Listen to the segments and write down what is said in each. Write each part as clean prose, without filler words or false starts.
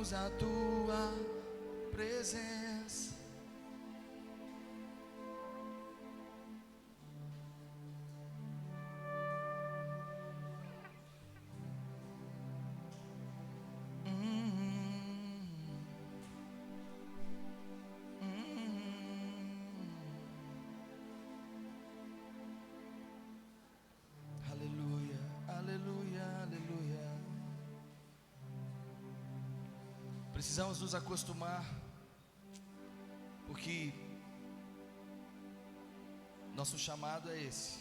Vamos à tua presença. Aleluia, aleluia, aleluia. Precisamos nos acostumar, porque nosso chamado é esse: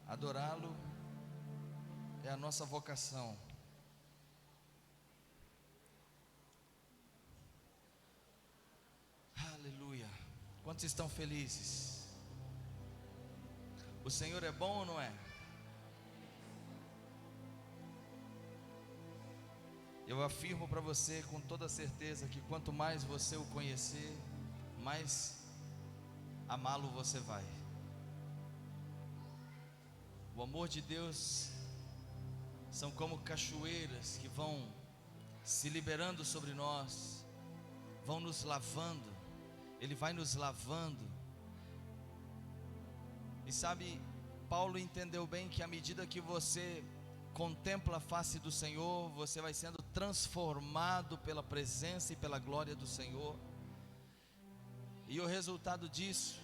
adorá-lo é a nossa vocação. Aleluia. Quantos estão felizes? O Senhor é bom ou não é? Eu afirmo para você com toda certeza que quanto mais você o conhecer, mais amá-lo você vai. O amor de Deus são como cachoeiras que vão se liberando sobre nós, vão nos lavando. Ele vai nos lavando. E sabe, Paulo entendeu bem que à medida que você contempla a face do Senhor, você vai sendo transformado pela presença e pela glória do Senhor. E o resultado disso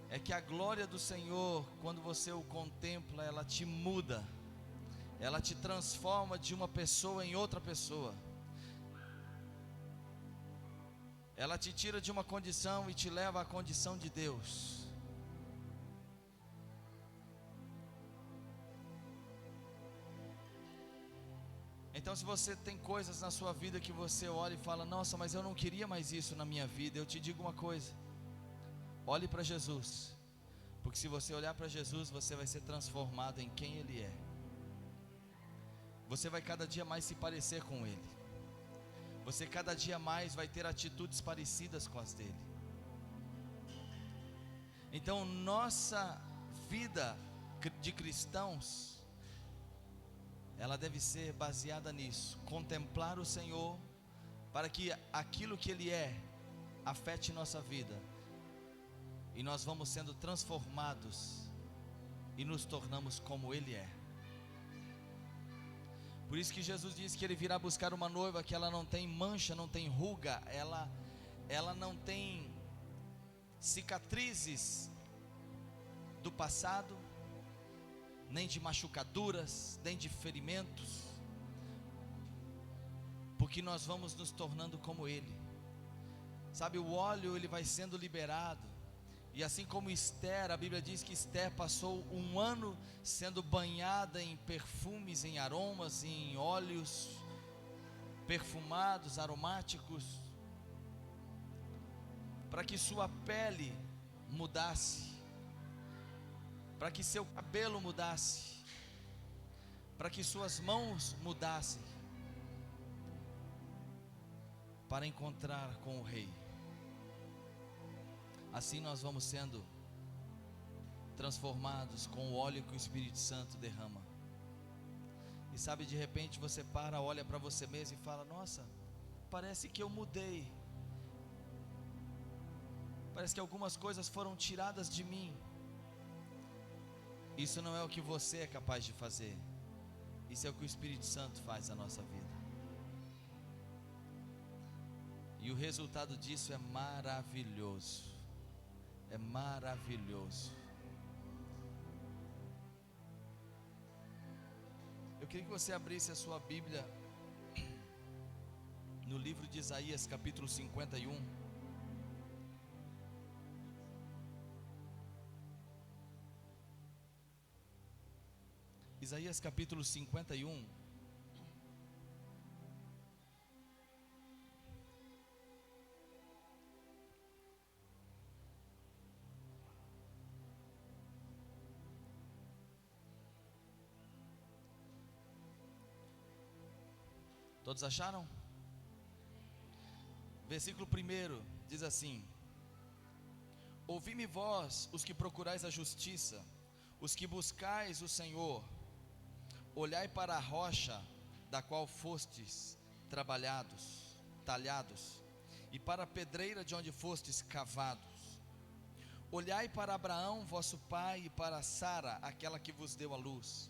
é que a glória do Senhor, quando você o contempla, ela te muda, ela te transforma de uma pessoa em outra pessoa. Ela te tira de uma condição e te leva à condição de Deus. Então, se você tem coisas na sua vida que você olha e fala: nossa, mas eu não queria mais isso na minha vida, eu te digo uma coisa: olhe para Jesus, porque se você olhar para Jesus, você vai ser transformado em quem Ele é. Você vai cada dia mais se parecer com Ele. Você cada dia mais vai ter atitudes parecidas com as dele. Então, nossa vida de cristãos, ela deve ser baseada nisso: contemplar o Senhor, para que aquilo que Ele é afete nossa vida, e nós vamos sendo transformados e nos tornamos como Ele é. Por isso que Jesus disse que Ele virá buscar uma noiva que ela não tem mancha, não tem ruga, ela não tem cicatrizes do passado, nem de machucaduras, nem de ferimentos, porque nós vamos nos tornando como Ele. Sabe, o óleo ele vai sendo liberado. E assim como Esther, a Bíblia diz que Esther passou um ano sendo banhada em perfumes, em aromas, em óleos perfumados, aromáticos, para que sua pele mudasse, para que seu cabelo mudasse, para que suas mãos mudassem, para encontrar com o Rei. Assim nós vamos sendo transformados com o óleo que o Espírito Santo derrama. E sabe, de repente você para, olha para você mesmo e fala: nossa, parece que eu mudei, parece que algumas coisas foram tiradas de mim. Isso não é o que você é capaz de fazer, isso é o que o Espírito Santo faz na nossa vida. E o resultado disso é maravilhoso. É maravilhoso. Eu queria que você abrisse a sua Bíblia no livro de Isaías, capítulo 51. Isaías capítulo 51. Todos acharam? Versículo 1 diz assim: ouvi-me vós, os que procurais a justiça, os que buscais o Senhor, olhai para a rocha, da qual fostes talhados, e para a pedreira de onde fostes cavados. Olhai para Abraão vosso pai, e para Sara, aquela que vos deu a luz.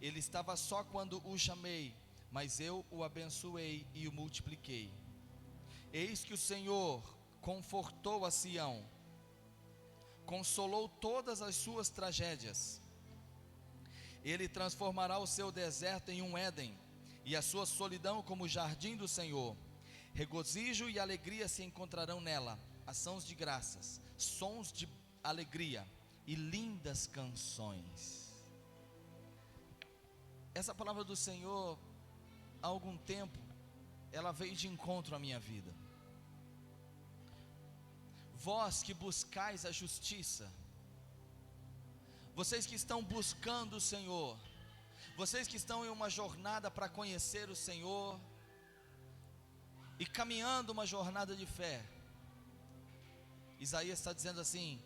Ele estava só quando o chamei, mas eu o abençoei e o multipliquei. Eis que o Senhor confortou a Sião, consolou todas as suas tragédias. Ele transformará o seu deserto em um Éden, e a sua solidão como o jardim do Senhor. Regozijo e alegria se encontrarão nela, ações de graças, sons de alegria e lindas canções. Essa palavra do Senhor, há algum tempo, ela veio de encontro à minha vida. Vós que buscais a justiça, vocês que estão buscando o Senhor, vocês que estão em uma jornada para conhecer o Senhor, e caminhando uma jornada de fé, Isaías está dizendo assim: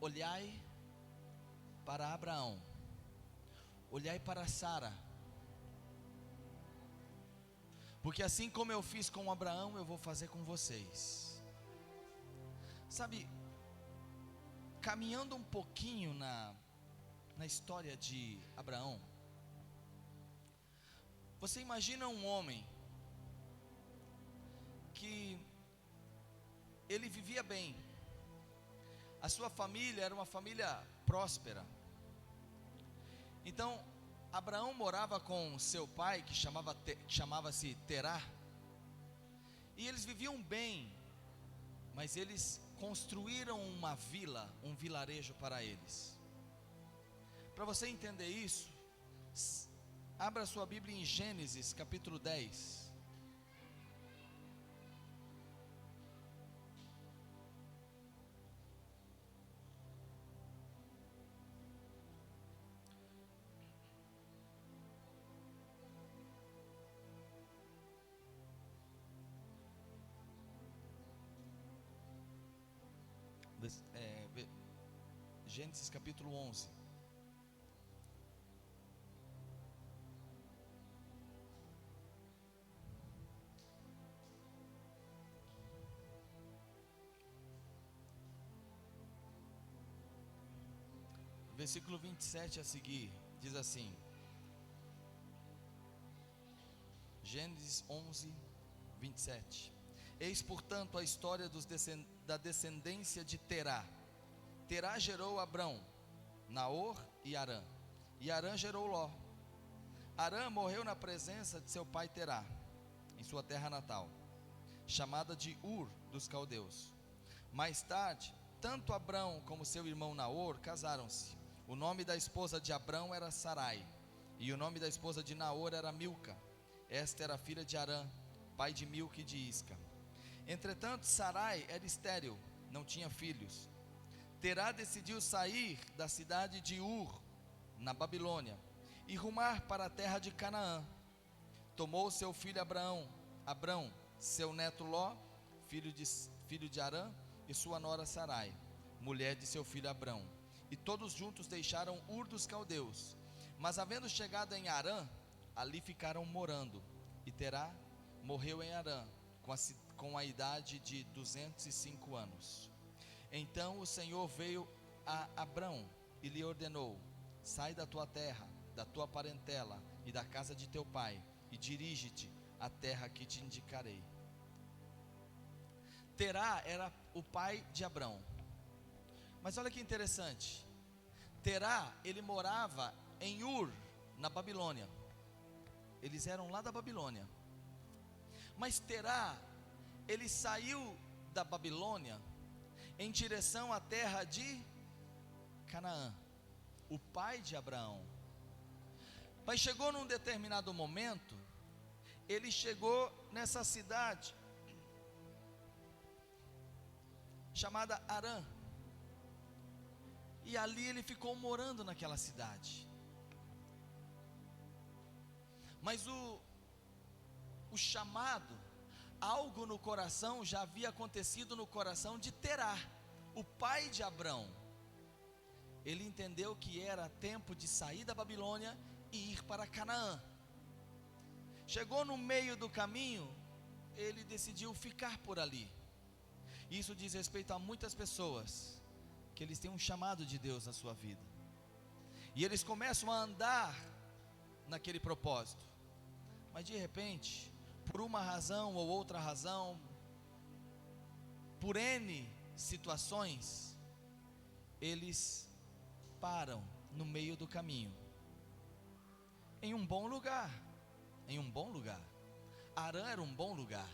olhai para Abraão, olhai para Sara, porque assim como eu fiz com Abraão, eu vou fazer com vocês. Sabe, caminhando um pouquinho na história de Abraão, você imagina um homem que ele vivia bem, a sua família era uma família próspera. Então Abraão morava com seu pai, que chamava-se Terá, e eles viviam bem, mas eles construíram uma vila, um vilarejo para eles. Para você entender isso, abra sua Bíblia em Gênesis capítulo 10. Gênesis capítulo 11. Versículo 27 a seguir, diz assim: Gênesis 11, 27. Eis portanto a história da descendência de Terá. Terá gerou Abrão, Naor e Harã. E Harã gerou Ló. Harã morreu na presença de seu pai Terá, em sua terra natal, chamada de Ur dos caldeus. Mais tarde, tanto Abrão como seu irmão Naor casaram-se. O nome da esposa de Abrão era Sarai, e o nome da esposa de Naor era Milca. Esta era filha de Harã, pai de Milca e de Isca. Entretanto, Sarai era estéril, não tinha filhos. Terá decidiu sair da cidade de Ur, na Babilônia, e rumar para a terra de Canaã. Tomou seu filho Abrão, seu neto Ló, filho de Harã, e sua nora Sarai, mulher de seu filho Abrão. E todos juntos deixaram Ur dos caldeus. Mas havendo chegado em Harã, ali ficaram morando. E Terá morreu em Harã, com a idade de 205 anos. Então o Senhor veio a Abrão e lhe ordenou: sai da tua terra, da tua parentela e da casa de teu pai, e dirige-te à terra que te indicarei. Terá era o pai de Abrão. Mas olha que interessante, Terá, ele morava em Ur, na Babilônia. Eles eram lá da Babilônia. Mas Terá, ele saiu da Babilônia em direção à terra de Canaã, o pai de Abraão. Mas chegou num determinado momento, ele chegou nessa cidade chamada Harã, e ali ele ficou morando naquela cidade. Mas o chamado, algo no coração já havia acontecido no coração de Terá, o pai de Abrão. Ele entendeu que era tempo de sair da Babilônia e ir para Canaã. Chegou no meio do caminho, ele decidiu ficar por ali. Isso diz respeito a muitas pessoas, que eles têm um chamado de Deus na sua vida, e eles começam a andar naquele propósito, mas de repente, por uma razão ou outra razão, por N situações, eles param no meio do caminho, em um bom lugar. Harã era um bom lugar,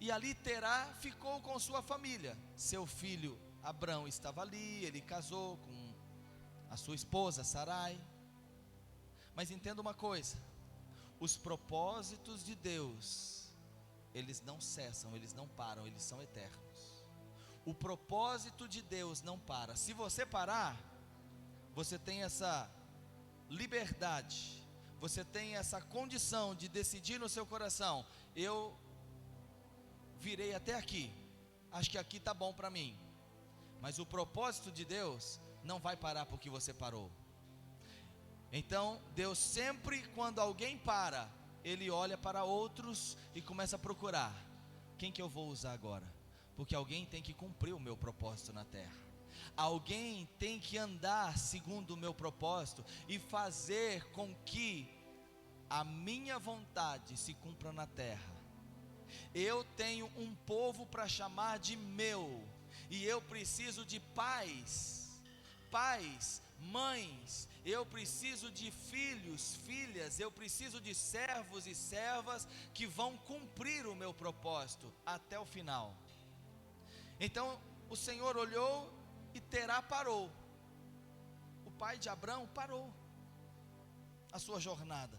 e ali Terá ficou com sua família. Seu filho Abrão estava ali, ele casou com a sua esposa Sarai. Mas entenda uma coisa: os propósitos de Deus, eles não cessam, eles não param, eles são eternos. O propósito de Deus não para. Se você parar, você tem essa liberdade, você tem essa condição de decidir no seu coração: eu virei até aqui, acho que aqui está bom para mim. Mas o propósito de Deus não vai parar porque você parou. Então Deus sempre, quando alguém para, Ele olha para outros e começa a procurar: quem que eu vou usar agora? Porque alguém tem que cumprir o meu propósito na terra. Alguém tem que andar segundo o meu propósito e fazer com que a minha vontade se cumpra na terra. Eu tenho um povo para chamar de meu, e eu preciso de pais, mães, eu preciso de filhos, filhas, eu preciso de servos e servas que vão cumprir o meu propósito até o final. Então o Senhor olhou e Terá parou. O pai de Abrão parou a sua jornada.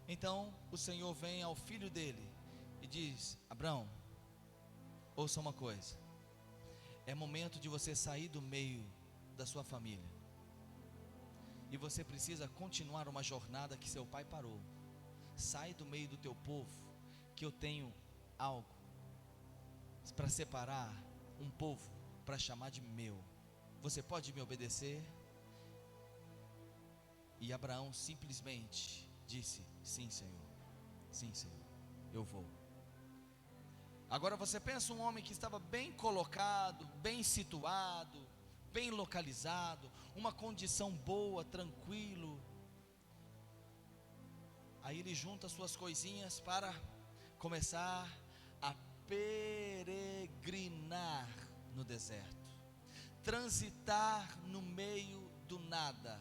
Então o Senhor vem ao filho dele e diz: Abrão, ouça uma coisa, é momento de você sair do meio da sua família, e você precisa continuar uma jornada que seu pai parou. Sai do meio do teu povo, que eu tenho algo para separar, um povo para chamar de meu. Você pode me obedecer? E Abraão simplesmente disse: sim, Senhor, eu vou. Agora você pensa um homem que estava bem colocado, bem situado, bem localizado, uma condição boa, tranquilo. Aí ele junta suas coisinhas para começar a peregrinar no deserto, transitar no meio do nada,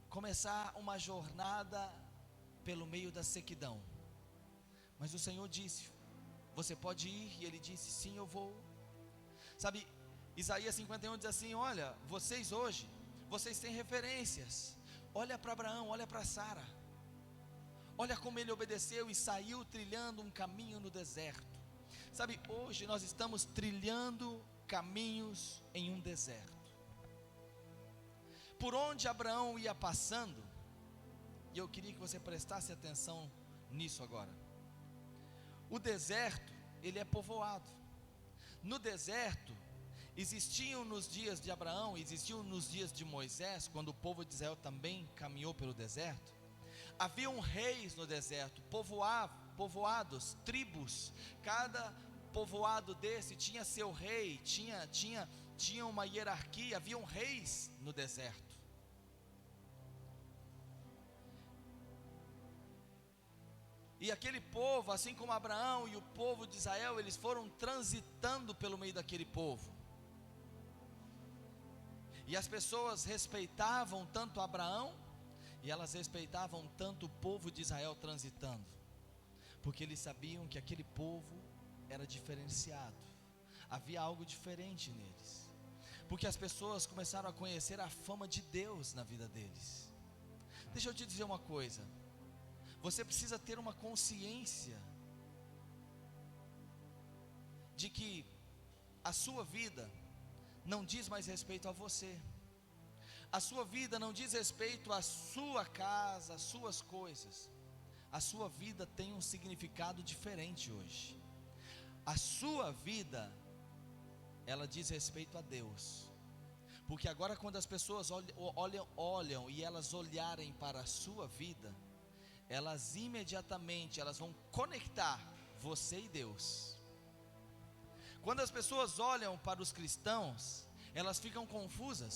começar uma jornada pelo meio da sequidão. Mas o Senhor disse: você pode ir? E ele disse: sim, eu vou. Sabe, Isaías 51 diz assim: olha, vocês hoje, vocês têm referências. Olha para Abraão, olha para Sara, olha como ele obedeceu e saiu trilhando um caminho no deserto. Sabe, hoje nós estamos trilhando caminhos em um deserto. Por onde Abraão ia passando, e eu queria que você prestasse atenção nisso agora. O deserto, ele é povoado. No deserto, existiam nos dias de Abraão, existiam nos dias de Moisés, quando o povo de Israel também caminhou pelo deserto. Haviam reis no deserto, povoados, tribos. Cada povoado desse tinha seu rei, tinha uma hierarquia. Haviam reis no deserto. E aquele povo, assim como Abraão e o povo de Israel, eles foram transitando pelo meio daquele povo. E as pessoas respeitavam tanto Abraão, e elas respeitavam tanto o povo de Israel transitando, porque eles sabiam que aquele povo era diferenciado, havia algo diferente neles, porque as pessoas começaram a conhecer a fama de Deus na vida deles. Deixa eu te dizer uma coisa: você precisa ter uma consciência de que a sua vida não diz mais respeito a você. A sua vida não diz respeito à sua casa, às suas coisas. A sua vida tem um significado diferente hoje. A sua vida, ela diz respeito a Deus. Porque agora, quando as pessoas olham e elas olharem para a sua vida, elas imediatamente elas vão conectar você e Deus. Quando as pessoas olham para os cristãos, elas ficam confusas,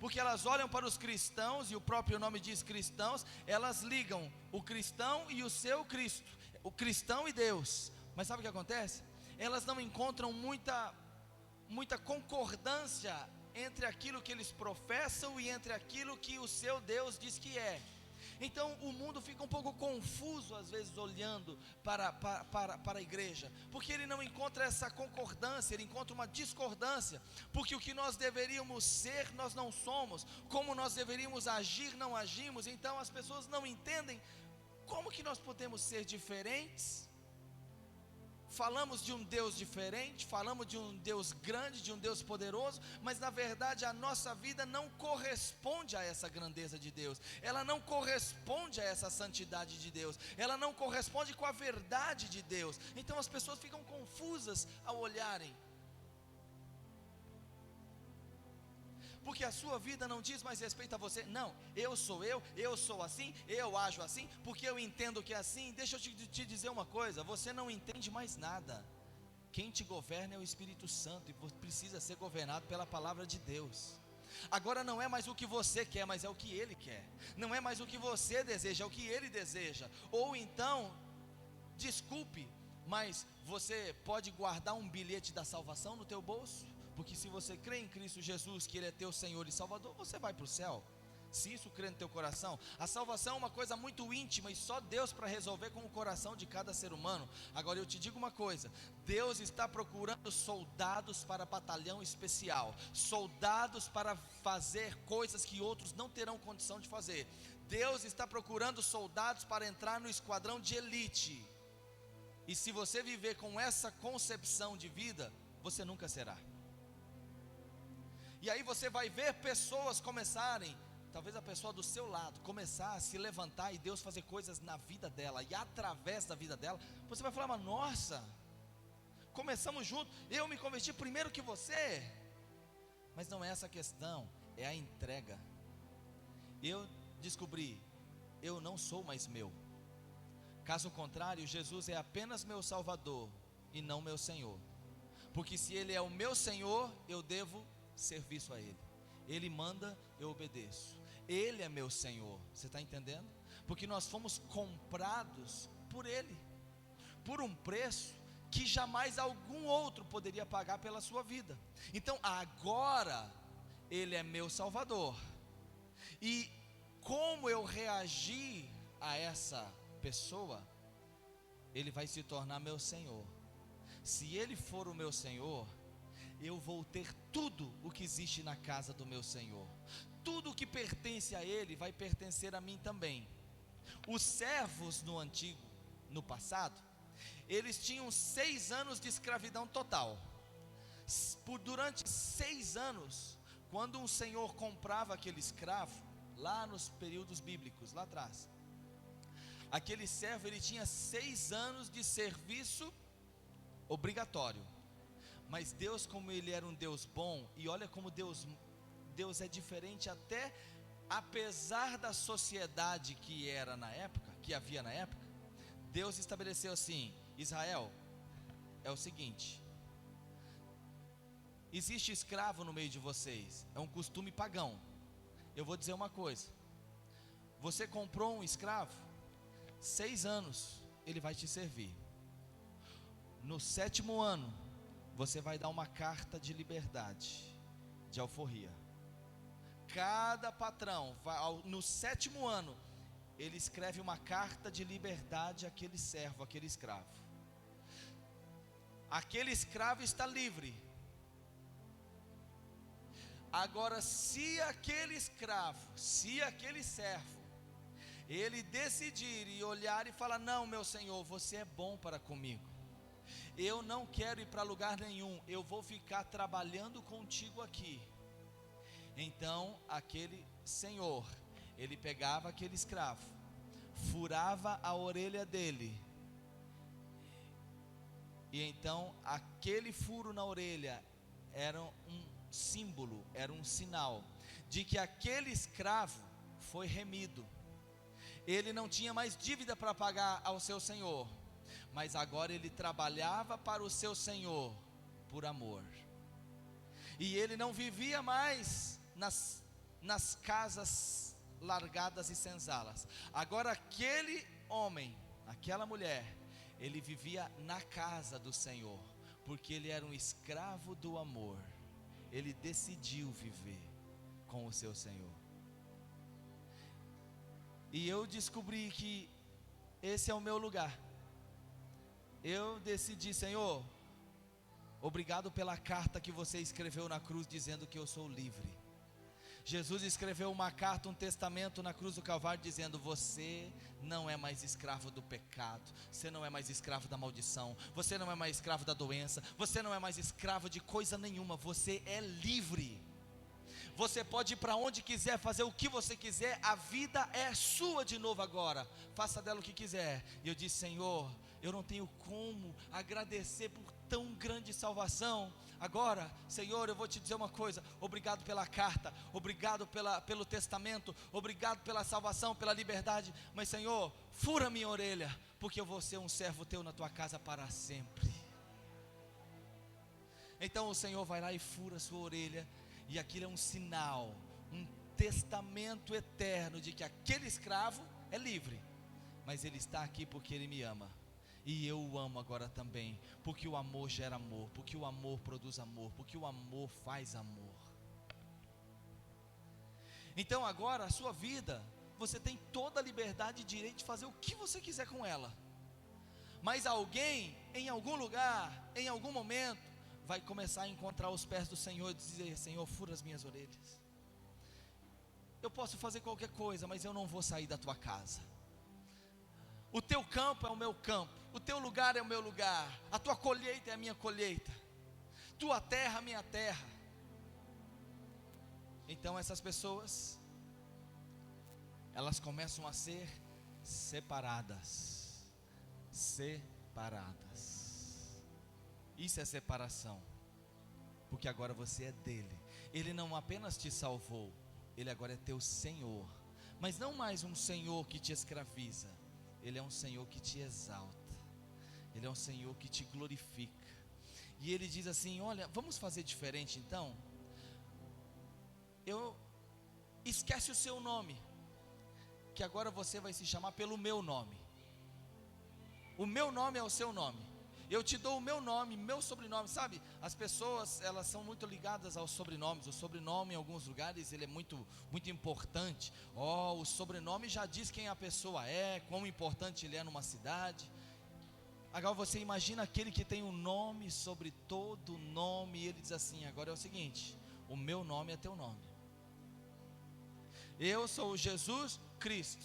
porque elas olham para os cristãos, e o próprio nome diz cristãos, elas ligam o cristão e o seu Cristo, o cristão e Deus. Mas sabe o que acontece? Elas não encontram muita concordância entre aquilo que eles professam e entre aquilo que o seu Deus diz que é. Então o mundo fica um pouco confuso às vezes olhando para a igreja, porque ele não encontra essa concordância, ele encontra uma discordância, porque o que nós deveríamos ser, nós não somos, como nós deveríamos agir, não agimos. Então as pessoas não entendem como que nós podemos ser diferentes. Falamos de um Deus diferente, falamos de um Deus grande, de um Deus poderoso, mas na verdade a nossa vida não corresponde a essa grandeza de Deus, ela não corresponde a essa santidade de Deus, ela não corresponde com a verdade de Deus. Então as pessoas ficam confusas ao olharem, porque a sua vida não diz mais respeito a você. Não, eu sou assim, eu ajo assim, porque eu entendo que é assim. Deixa eu te dizer uma coisa, você não entende mais nada. Quem te governa é o Espírito Santo, e precisa ser governado pela palavra de Deus. Agora não é mais o que você quer, mas é o que Ele quer. Não é mais o que você deseja, é o que Ele deseja. Ou então, desculpe, mas você pode guardar um bilhete da salvação no teu bolso? Porque se você crê em Cristo Jesus, que Ele é teu Senhor e Salvador, você vai para o céu. Se isso crê no teu coração, a salvação é uma coisa muito íntima, e só Deus para resolver com o coração de cada ser humano. Agora eu te digo uma coisa, Deus está procurando soldados para batalhão especial, soldados para fazer coisas que outros não terão condição de fazer. Deus está procurando soldados para entrar no esquadrão de elite. E se você viver com essa concepção de vida, você nunca será. E aí você vai ver pessoas começarem, talvez a pessoa do seu lado, começar a se levantar e Deus fazer coisas na vida dela, e através da vida dela, você vai falar, mas nossa, começamos juntos, eu me converti primeiro que você. Mas não é essa a questão, é a entrega. Eu descobri, eu não sou mais meu. Caso contrário, Jesus é apenas meu Salvador e não meu Senhor. Porque se Ele é o meu Senhor, eu devo serviço a Ele. Ele manda, eu obedeço. Ele é meu Senhor. Você está entendendo? Porque nós fomos comprados por Ele, por um preço que jamais algum outro poderia pagar pela sua vida. Então agora Ele é meu Salvador, e como eu reagir a essa pessoa, Ele vai se tornar meu Senhor. Se Ele for o meu Senhor, eu vou ter tudo o que existe na casa do meu Senhor. Tudo o que pertence a Ele vai pertencer a mim também. Os servos no passado, eles tinham 6 anos de escravidão total. Durante 6 anos, quando um senhor comprava aquele escravo, lá nos períodos bíblicos, lá atrás, aquele servo, ele tinha 6 anos de serviço obrigatório. Mas Deus, como Ele era um Deus bom, e olha como Deus é diferente, até apesar da sociedade que havia na época, Deus estabeleceu assim: Israel, é o seguinte, existe escravo no meio de vocês, é um costume pagão. Eu vou dizer uma coisa, você comprou um escravo, 6 anos ele vai te servir. No 7º ano, você vai dar uma carta de liberdade, de alforria. Cada patrão, no 7º ano, ele escreve uma carta de liberdade àquele servo, àquele escravo. Aquele escravo está livre. Agora, se aquele escravo, se aquele servo, ele decidir e olhar e falar: não, meu senhor, você é bom para comigo, eu não quero ir para lugar nenhum, eu vou ficar trabalhando contigo aqui. Então aquele senhor, ele pegava aquele escravo, furava a orelha dele, e então aquele furo na orelha era um símbolo, era um sinal de que aquele escravo foi remido. Ele não tinha mais dívida para pagar ao seu senhor, mas agora ele trabalhava para o seu senhor por amor. E ele não vivia mais nas casas largadas e senzalas. Agora aquele homem, aquela mulher, ele vivia na casa do Senhor, porque ele era um escravo do amor. Ele decidiu viver com o seu Senhor. E eu descobri que esse é o meu lugar. Eu decidi, Senhor, obrigado pela carta que você escreveu na cruz, dizendo que eu sou livre. Jesus escreveu uma carta, um testamento na cruz do Calvário, dizendo: você não é mais escravo do pecado, você não é mais escravo da maldição, você não é mais escravo da doença, você não é mais escravo de coisa nenhuma, você é livre. Você pode ir para onde quiser, fazer o que você quiser, a vida é sua de novo agora, faça dela o que quiser. E eu disse: Senhor, eu não tenho como agradecer por tão grande salvação. Agora, Senhor, eu vou te dizer uma coisa: obrigado pela carta, obrigado pelo testamento, obrigado pela salvação, pela liberdade, mas Senhor, fura minha orelha, porque eu vou ser um servo teu na tua casa para sempre. Então o Senhor vai lá e fura a sua orelha, e aquilo é um sinal, um testamento eterno de que aquele escravo é livre, mas ele está aqui porque ele me ama. E eu o amo agora também, porque o amor gera amor, porque o amor produz amor, porque o amor faz amor. Então agora a sua vida, você tem toda a liberdade e direito de fazer o que você quiser com ela. Mas alguém, em algum lugar, em algum momento, vai começar a encontrar os pés do Senhor e dizer: Senhor, fura as minhas orelhas. Eu posso fazer qualquer coisa, mas eu não vou sair da tua casa. O teu campo é o meu campo, o teu lugar é o meu lugar, a tua colheita é a minha colheita, tua terra é a minha terra. Então essas pessoas, elas começam a ser separadas. Isso é separação, porque agora você é dele. Ele não apenas te salvou, ele agora é teu Senhor, mas não mais um Senhor que te escraviza. Ele é um Senhor que te exalta, ele é um Senhor que te glorifica. E ele diz assim: olha, vamos fazer diferente então. Esquece o seu nome, que agora você vai se chamar pelo meu nome. O meu nome é o seu nome. Eu te dou o meu nome, meu sobrenome. Sabe, as pessoas, elas são muito ligadas aos sobrenomes. O sobrenome em alguns lugares, ele é muito, muito importante. O sobrenome já diz quem a pessoa é, quão importante ele é numa cidade. Agora você imagina aquele que tem um nome sobre todo nome, e ele diz assim: agora é o seguinte, o meu nome é teu nome. Eu sou o Jesus Cristo,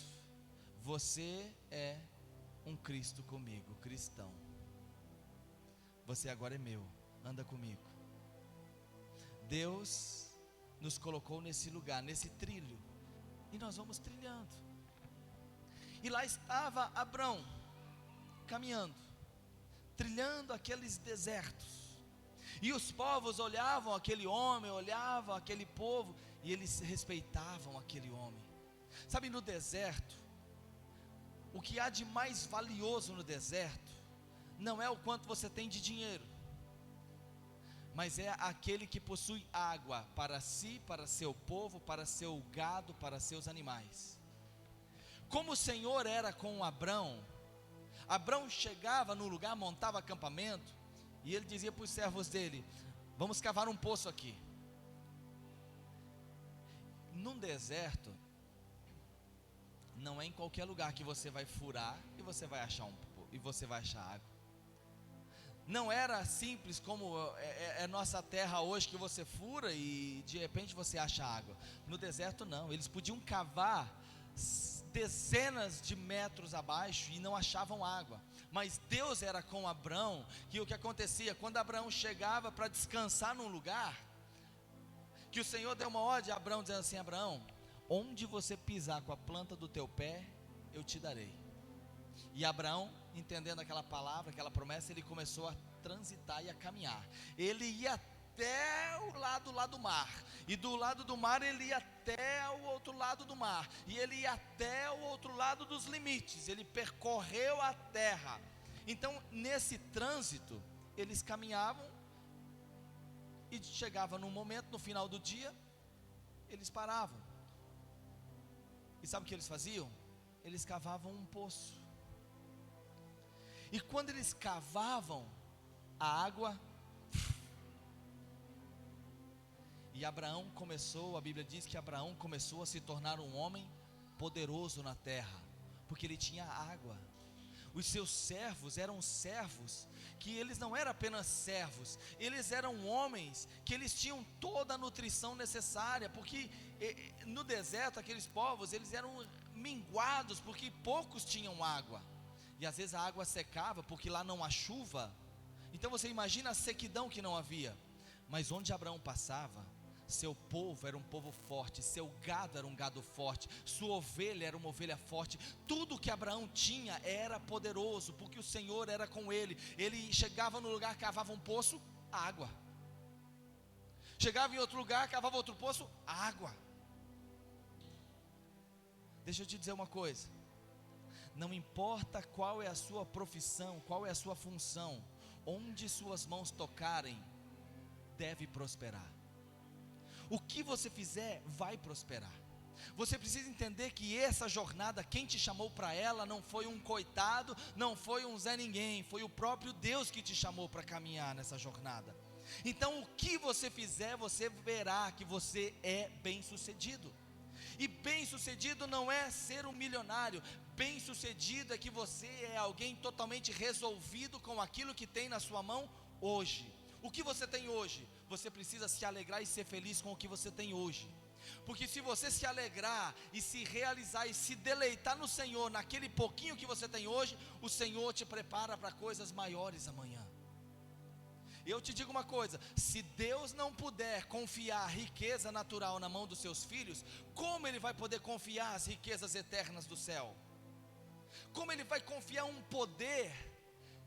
você é um Cristo comigo, cristão. Você agora é meu, anda comigo. Deus nos colocou nesse lugar, nesse trilho, e nós vamos trilhando. E lá estava Abrão, caminhando, trilhando aqueles desertos, e os povos olhavam aquele homem, olhavam aquele povo, e eles respeitavam aquele homem. Sabe, no deserto, o que há de mais valioso no deserto não é o quanto você tem de dinheiro, mas é aquele que possui água para si, para seu povo, para seu gado, para seus animais. Como o Senhor era com Abrão, Abrão chegava no lugar, montava acampamento, e ele dizia para os servos dele: vamos cavar um poço aqui. Num deserto, não é em qualquer lugar que você vai furar e você vai achar água. Não era simples como é nossa terra hoje, que você fura e de repente você acha água. No deserto não, eles podiam cavar dezenas de metros abaixo e não achavam água. Mas Deus era com Abrão, que o que acontecia, quando Abraão chegava para descansar num lugar, que o Senhor deu uma ordem a Abraão, dizendo assim: Abraão, onde você pisar com a planta do teu pé, eu te darei. E Abraão, entendendo aquela palavra, aquela promessa, ele começou a transitar e a caminhar. Ele ia até o lado lá do mar, e do lado do mar ele ia até o outro lado do mar, e ele ia até o outro lado dos limites, ele percorreu a terra. Então nesse trânsito, eles caminhavam, e chegava num momento, no final do dia, eles paravam, e sabe o que eles faziam? Eles cavavam um poço, e quando eles cavavam, a água, e Abraão começou, a Bíblia diz que Abraão começou a se tornar um homem poderoso na terra, porque ele tinha água. Os seus servos eram servos, que eles não eram apenas servos, eles eram homens, que eles tinham toda a nutrição necessária, porque no deserto, aqueles povos, eles eram minguados, porque poucos tinham água, e às vezes a água secava, porque lá não há chuva. Então você imagina a sequidão que não havia, mas onde Abraão passava, seu povo era um povo forte, seu gado era um gado forte, sua ovelha era uma ovelha forte, tudo que Abraão tinha era poderoso, porque o Senhor era com ele. Ele chegava no lugar, cavava um poço, água, chegava em outro lugar, cavava outro poço, água. Deixa eu te dizer uma coisa, não importa qual é a sua profissão, qual é a sua função, onde suas mãos tocarem, deve prosperar. O que você fizer vai prosperar. Você precisa entender que essa jornada, quem te chamou para ela não foi um coitado, não foi um Zé Ninguém, foi o próprio Deus que te chamou para caminhar nessa jornada. Então o que você fizer, você verá que você é bem sucedido. E bem sucedido não é ser um milionário, bem sucedido é que você é alguém totalmente resolvido com aquilo que tem na sua mão hoje. O que você tem hoje? Você precisa se alegrar e ser feliz com o que você tem hoje, porque se você se alegrar e se realizar e se deleitar no Senhor, naquele pouquinho que você tem hoje, o Senhor te prepara para coisas maiores amanhã. Eu te digo uma coisa, se Deus não puder confiar a riqueza natural na mão dos seus filhos, como Ele vai poder confiar as riquezas eternas do céu? Como Ele vai confiar um poder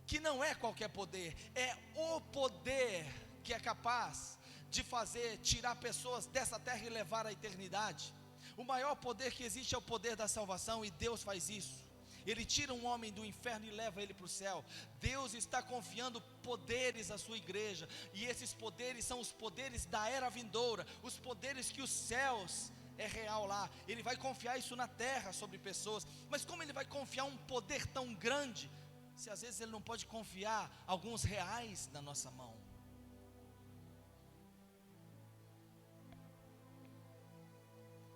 que não é qualquer poder, é o poder que é capaz de fazer, tirar pessoas dessa terra e levar à eternidade? O maior poder que existe é o poder da salvação, e Deus faz isso. Ele tira um homem do inferno e leva ele para o céu. Deus está confiando poderes à sua igreja, e esses poderes são os poderes da era vindoura, os poderes que os céus é real lá. Ele vai confiar isso na terra sobre pessoas. Mas como Ele vai confiar um poder tão grande, se às vezes Ele não pode confiar alguns reais na nossa mão?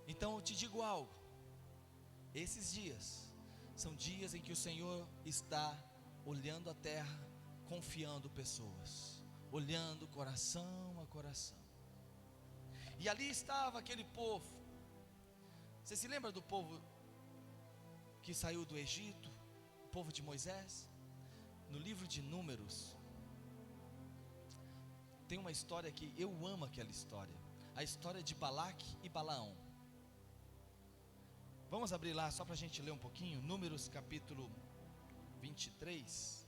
Então eu te digo algo, esses dias são dias em que o Senhor está olhando a terra, confiando pessoas, olhando coração a coração. E ali estava aquele povo. Você se lembra do povo que saiu do Egito, o povo de Moisés? No livro de Números tem uma história que eu amo, aquela história, a história de Balaque e Balaão. Vamos abrir lá só para a gente ler um pouquinho, Números capítulo 23.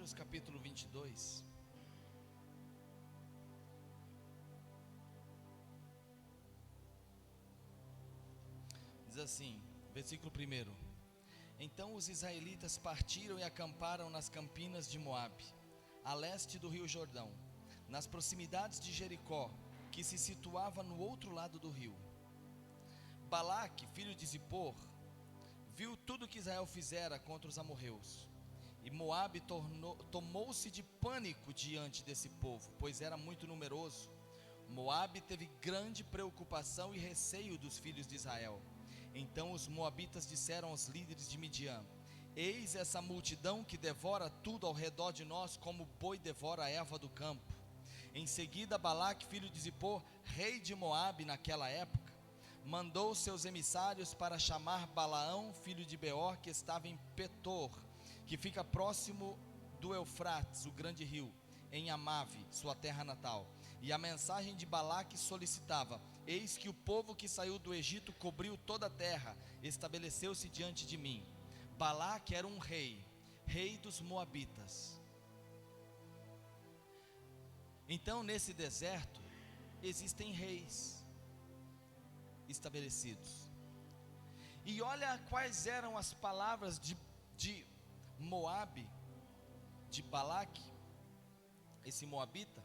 Números capítulo 22. Diz assim, versículo 1: Então os israelitas partiram e acamparam nas campinas de Moabe, a leste do rio Jordão, nas proximidades de Jericó, que se situava no outro lado do rio. Balaque, filho de Zippor, viu tudo que Israel fizera contra os amorreus, e Moabe tomou-se de pânico diante desse povo, pois era muito numeroso. Moabe teve grande preocupação e receio dos filhos de Israel. Então os moabitas disseram aos líderes de Midian: eis essa multidão que devora tudo ao redor de nós, como boi devora a erva do campo. Em seguida, Balaque, filho de Zippor, rei de Moabe naquela época, mandou seus emissários para chamar Balaão, filho de Beor, que estava em Petor, que fica próximo do Eufrates, o grande rio, em Amave, sua terra natal. E a mensagem de Balaque solicitava: eis que o povo que saiu do Egito cobriu toda a terra, estabeleceu-se diante de mim. Balaque era um rei dos Moabitas. Então nesse deserto existem reis estabelecidos. E olha quais eram as palavras de Moabe, de Balaque, esse moabita.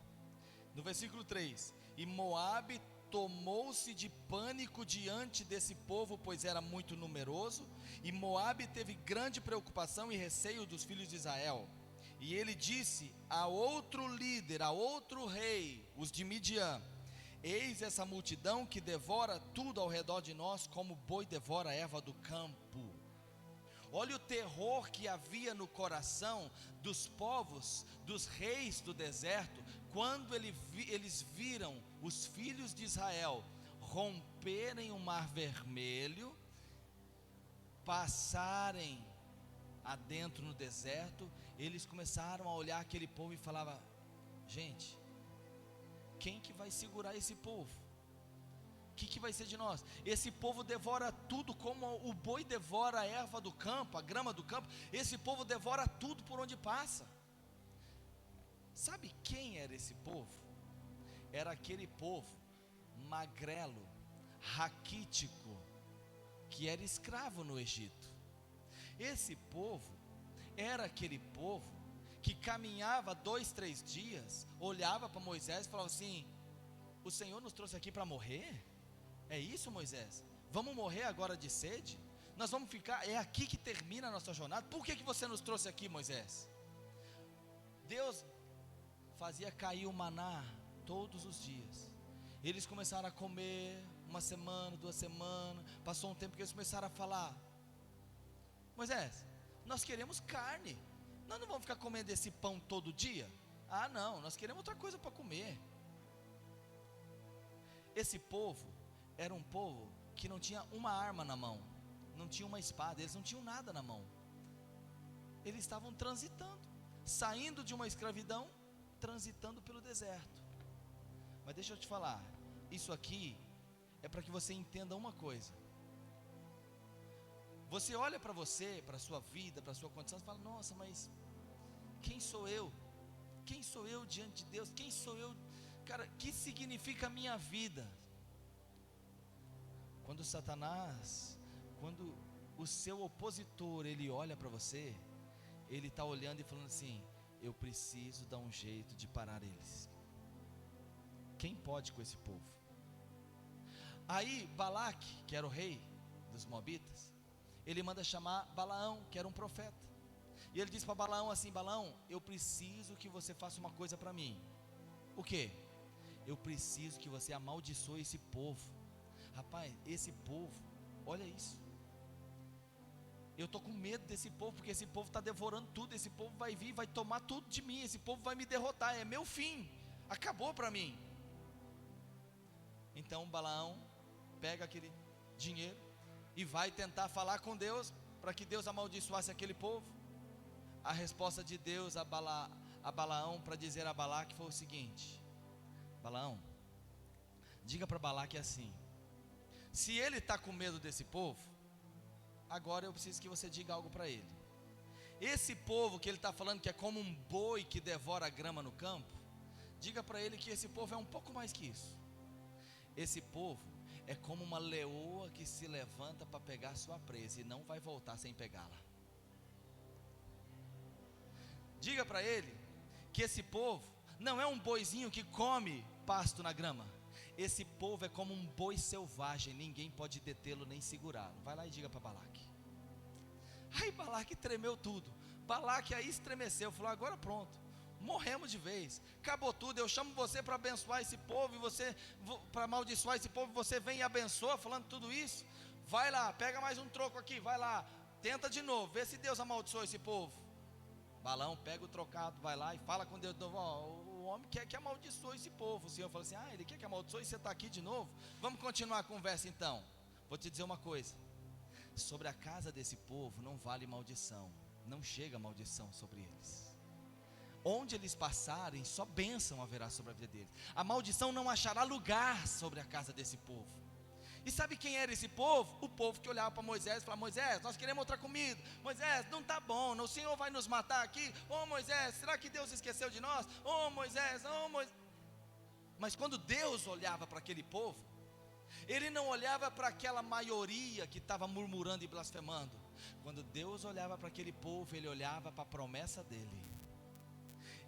No versículo 3: e Moabe tomou-se de pânico diante desse povo, pois era muito numeroso, e Moabe teve grande preocupação e receio dos filhos de Israel. E ele disse a outro líder, a outro rei, os de Midian: eis essa multidão que devora tudo ao redor de nós, como boi devora a erva do campo. Olha o terror que havia no coração dos povos, dos reis do deserto, quando eles viram os filhos de Israel romperem o mar vermelho, passarem adentro no deserto. Eles começaram a olhar aquele povo e falavam: gente, quem que vai segurar esse povo? O que vai ser de nós? Esse povo devora tudo como o boi devora a erva do campo, a grama do campo. Esse povo devora tudo por onde passa. Sabe quem era esse povo? Era aquele povo magrelo, raquítico, que era escravo no Egito. Esse povo era aquele povo que caminhava 2, 3 dias, olhava para Moisés e falava assim: o Senhor nos trouxe aqui para morrer? É isso, Moisés? Vamos morrer agora de sede? Nós vamos ficar, é aqui que termina a nossa jornada? Por que você nos trouxe aqui, Moisés? Deus fazia cair o maná todos os dias. Eles começaram a comer, 1 semana, 2 semanas, passou um tempo que eles começaram a falar: Moisés, nós queremos carne, nós não vamos ficar comendo esse pão todo dia? Ah não, nós queremos outra coisa para comer. Esse povo era um povo que não tinha uma arma na mão, não tinha uma espada, eles não tinham nada na mão. Eles estavam transitando, saindo de uma escravidão, transitando pelo deserto. Mas deixa eu te falar, isso aqui é para que você entenda uma coisa. Você olha para você, para a sua vida, para a sua condição, e fala: nossa, mas quem sou eu? Quem sou eu diante de Deus? Quem sou eu? Cara, o que significa a minha vida? Quando Satanás, quando o seu opositor, ele olha para você, ele está olhando e falando assim: eu preciso dar um jeito de parar eles. Quem pode com esse povo? Aí Balaque, que era o rei dos Moabitas, ele manda chamar Balaão, que era um profeta. E ele diz para Balaão assim: Balaão, eu preciso que você faça uma coisa para mim. O quê? Eu preciso que você amaldiçoe esse povo. Rapaz, esse povo, olha isso. Eu estou com medo desse povo, porque esse povo está devorando tudo. Esse povo vai vir, vai tomar tudo de mim. Esse povo vai me derrotar, é meu fim, acabou para mim. Então Balaão pega aquele dinheiro e vai tentar falar com Deus, para que Deus amaldiçoasse aquele povo. A resposta de Deus a Balaão para dizer a Balaque foi o seguinte: Balaão, diga para Balaque assim: se ele está com medo desse povo, agora eu preciso que você diga algo para ele. Esse povo que ele está falando que é como um boi que devora a grama no campo, diga para ele que esse povo é um pouco mais que isso. Esse povo é como uma leoa que se levanta para pegar sua presa e não vai voltar sem pegá-la. Diga para ele que esse povo não é um boizinho que come pasto na grama. Esse povo é como um boi selvagem, ninguém pode detê-lo nem segurá-lo. Vai lá e diga para Balaque. Aí Balaque tremeu tudo. Balaque aí estremeceu, falou: agora pronto, morremos de vez, acabou tudo. Eu chamo você para abençoar esse povo, e você para amaldiçoar esse povo, você vem e abençoa falando tudo isso. Vai lá, pega mais um troco aqui, vai lá, tenta de novo, vê se Deus amaldiçoa esse povo. Balão pega o trocado, vai lá e fala com Deus de novo: ó, o homem quer que amaldiçoe esse povo. O Senhor fala assim: ele quer que amaldiçoe, e você está aqui de novo? Vamos continuar a conversa então. Vou te dizer uma coisa: sobre a casa desse povo não vale maldição, não chega maldição sobre eles. Onde eles passarem, só bênção haverá sobre a vida deles. A maldição não achará lugar sobre a casa desse povo. E sabe quem era esse povo? O povo que olhava para Moisés e falava: Moisés, nós queremos outra comida. Moisés, não está bom, o Senhor vai nos matar aqui. Moisés, será que Deus esqueceu de nós? Moisés, Moisés. Mas quando Deus olhava para aquele povo, Ele não olhava para aquela maioria que estava murmurando e blasfemando. Quando Deus olhava para aquele povo, Ele olhava para a promessa dEle.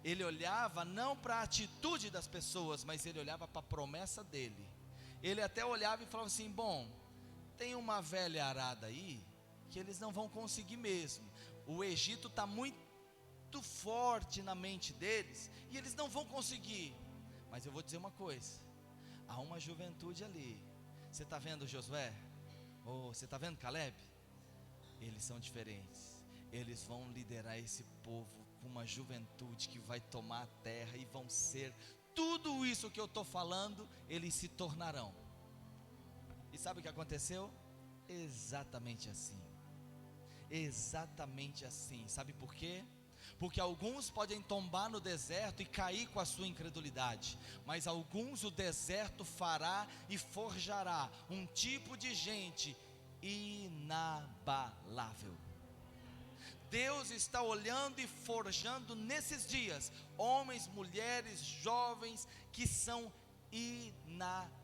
Ele olhava não para a atitude das pessoas, mas Ele olhava para a promessa dEle. Ele até olhava e falava assim: bom, tem uma velha arada aí, que eles não vão conseguir mesmo. O Egito está muito forte na mente deles, e eles não vão conseguir. Mas eu vou dizer uma coisa: há uma juventude ali. Você está vendo Josué? Você está vendo Caleb? Eles são diferentes. Eles vão liderar esse povo com uma juventude que vai tomar a terra, e vão ser tudo isso que eu estou falando, eles se tornarão. E sabe o que aconteceu? Exatamente assim. Exatamente assim. Sabe por quê? Porque alguns podem tombar no deserto e cair com a sua incredulidade, mas alguns o deserto fará e forjará um tipo de gente inabalável. Deus está olhando e forjando nesses dias homens, mulheres, jovens que são inabaláveis.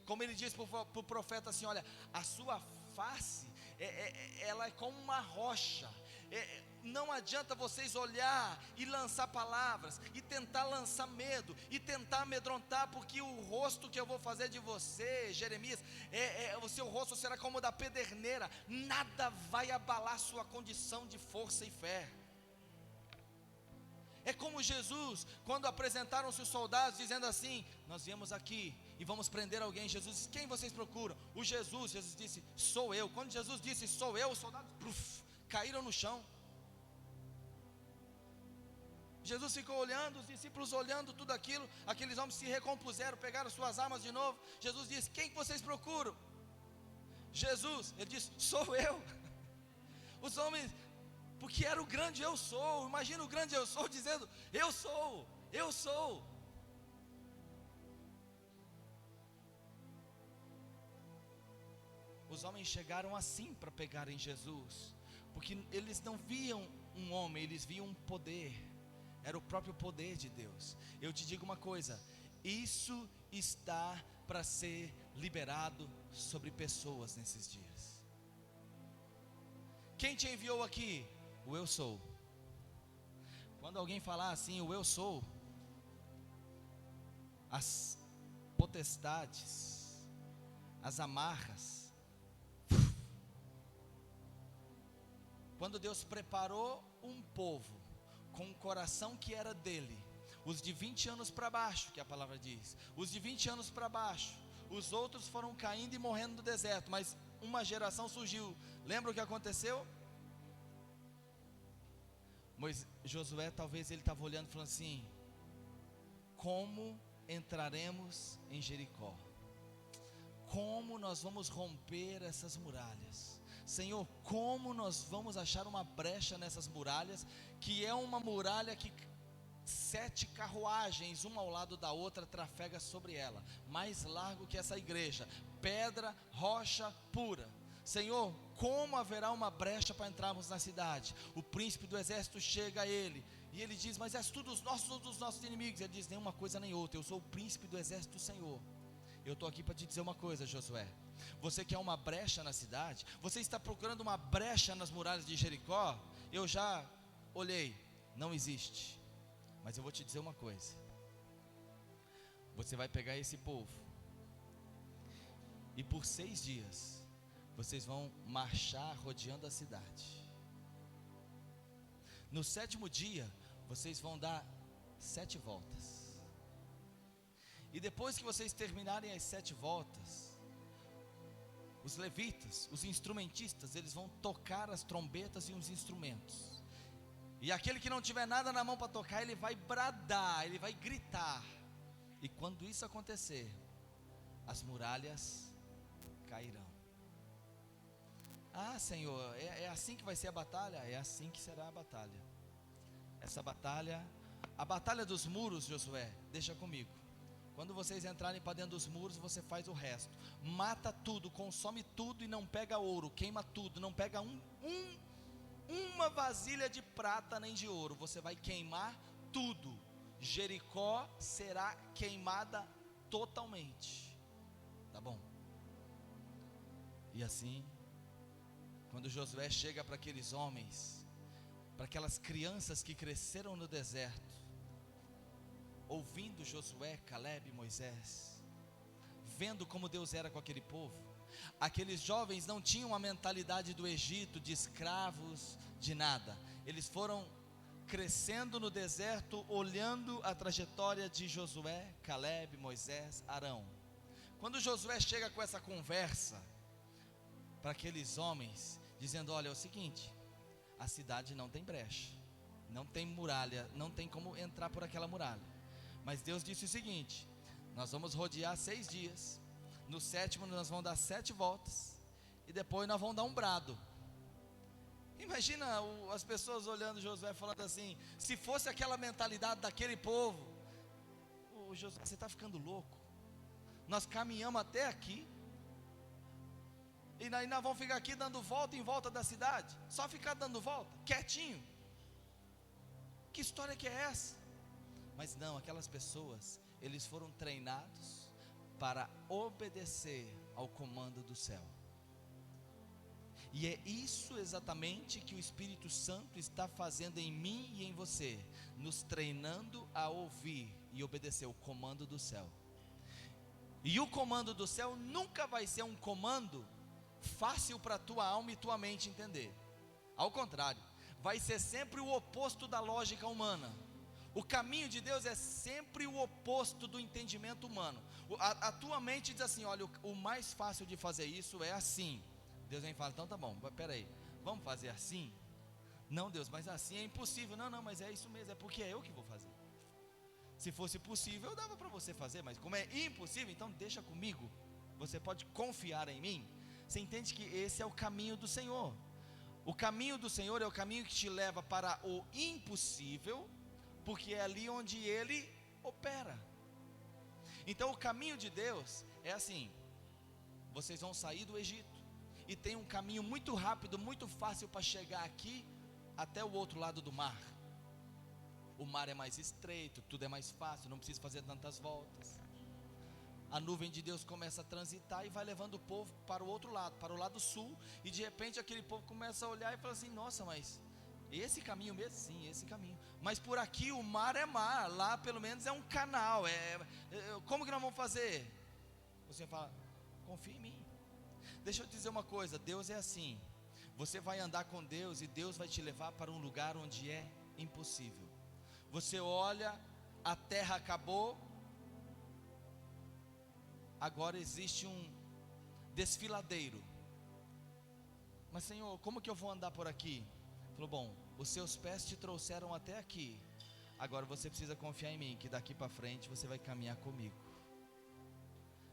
Como ele disse para o profeta assim: olha, a sua face, ela é como uma rocha. Não adianta vocês olhar e lançar palavras, e tentar lançar medo, e tentar amedrontar, porque o rosto que eu vou fazer de você, Jeremias, o seu rosto será como o da pederneira. Nada vai abalar sua condição de força e fé. É como Jesus, quando apresentaram-se os soldados, dizendo assim: nós viemos aqui e vamos prender alguém. Jesus disse: quem vocês procuram? O Jesus. Jesus disse: sou eu. Quando Jesus disse: sou eu, os soldados caíram no chão. Jesus ficou olhando, os discípulos olhando tudo aquilo. Aqueles homens se recompuseram, pegaram suas armas de novo. Jesus disse: quem que vocês procuram? Jesus. Ele disse: sou eu. Os homens, porque era o grande eu sou. Imagina o grande eu sou dizendo: eu sou, eu sou. Os homens chegaram assim para pegarem Jesus, porque eles não viam um homem, eles viam um poder. Era o próprio poder de Deus. Eu te digo uma coisa: isso está para ser liberado sobre pessoas nesses dias. Quem te enviou aqui? O eu sou. Quando alguém falar assim, o eu sou, as potestades, as amarras. Quando Deus preparou um povo com um coração que era dele, os de 20 anos para baixo, que a palavra diz, os de 20 anos para baixo, os outros foram caindo e morrendo no deserto, mas uma geração surgiu. Lembra o que aconteceu? Josué, talvez ele estava olhando e falando assim: como entraremos em Jericó? Como nós vamos romper essas muralhas? Senhor, como nós vamos achar uma brecha nessas muralhas, que é uma muralha que 7 carruagens, uma ao lado da outra, trafega sobre ela, mais largo que essa igreja, pedra, rocha pura. Senhor, como haverá uma brecha para entrarmos na cidade? O príncipe do exército chega a ele, e ele diz: mas és tu dos nossos inimigos. Ele diz: nem uma coisa nem outra, eu sou o príncipe do exército do Senhor. Eu estou aqui para te dizer uma coisa, Josué. Você quer uma brecha na cidade? Você está procurando uma brecha nas muralhas de Jericó? Eu já olhei, não existe. Mas eu vou te dizer uma coisa: você vai pegar esse povo, e por 6 dias, vocês vão marchar rodeando a cidade. No 7º dia, vocês vão dar 7 voltas. E depois que vocês terminarem as 7 voltas, os levitas, os instrumentistas, eles vão tocar as trombetas e os instrumentos. E aquele que não tiver nada na mão para tocar, ele vai bradar, ele vai gritar. E quando isso acontecer, as muralhas cairão. Ah, Senhor, é assim que vai ser a batalha? É assim que será a batalha. Essa batalha, a batalha dos muros, Josué, deixa comigo. Quando vocês entrarem para dentro dos muros, você faz o resto. Mata tudo, consome tudo e não pega ouro, queima tudo, não pega uma vasilha de prata nem de ouro. Você vai queimar tudo. Jericó será queimada totalmente. Tá bom? E assim, quando Josué chega para aqueles homens, para aquelas crianças que cresceram no deserto, ouvindo Josué, Caleb e Moisés, vendo como Deus era com aquele povo, aqueles jovens não tinham a mentalidade do Egito, de escravos, de nada. Eles foram crescendo no deserto, olhando a trajetória de Josué, Caleb, Moisés, Arão. Quando Josué chega com essa conversa para aqueles homens, dizendo: olha, é o seguinte, a cidade não tem brecha, não tem muralha, não tem como entrar por aquela muralha, mas Deus disse o seguinte: nós vamos rodear 6 dias, no 7º nós vamos dar 7 voltas, e depois nós vamos dar um brado. Imagina as pessoas olhando Josué, falando assim: se fosse aquela mentalidade daquele povo, Josué, você está ficando louco, nós caminhamos até aqui, e aí nós vamos ficar aqui dando volta em volta da cidade, só ficar dando volta, quietinho, que história que é essa? Mas não, aquelas pessoas, eles foram treinados para obedecer ao comando do céu. E é isso exatamente que o Espírito Santo está fazendo em mim e em você, nos treinando a ouvir e obedecer o comando do céu. E o comando do céu nunca vai ser um comando fácil para a tua alma e tua mente entender. Ao contrário, vai ser sempre o oposto da lógica humana. O caminho de Deus é sempre o oposto do entendimento humano. A tua mente diz assim: olha, o mais fácil de fazer isso é assim. Deus vem e fala: então tá bom, peraí, vamos fazer assim? Não, Deus, mas assim é impossível. Não, mas é isso mesmo, é porque é eu que vou fazer. Se fosse possível, eu dava para você fazer, mas como é impossível, então deixa comigo. Você pode confiar em mim. Você entende que esse é o caminho do Senhor. O caminho do Senhor é o caminho que te leva para o impossível, porque é ali onde Ele opera. Então o caminho de Deus é assim: vocês vão sair do Egito, e tem um caminho muito rápido, muito fácil para chegar aqui, até o outro lado do mar. O mar é mais estreito, tudo é mais fácil, não precisa fazer tantas voltas. A nuvem de Deus começa a transitar e vai levando o povo para o outro lado, para o lado sul, e de repente aquele povo começa a olhar e fala assim: nossa, mas esse caminho mesmo? Sim, esse caminho. Mas por aqui o mar é mar, lá pelo menos é um canal. Como que nós vamos fazer? Você fala: confia em mim. Deixa eu te dizer uma coisa: Deus é assim. Você vai andar com Deus e Deus vai te levar para um lugar onde é impossível. Você olha, a terra acabou, agora existe um desfiladeiro. Mas Senhor, como que eu vou andar por aqui? Falou: bom, os seus pés te trouxeram até aqui, agora você precisa confiar em mim, que daqui para frente você vai caminhar comigo.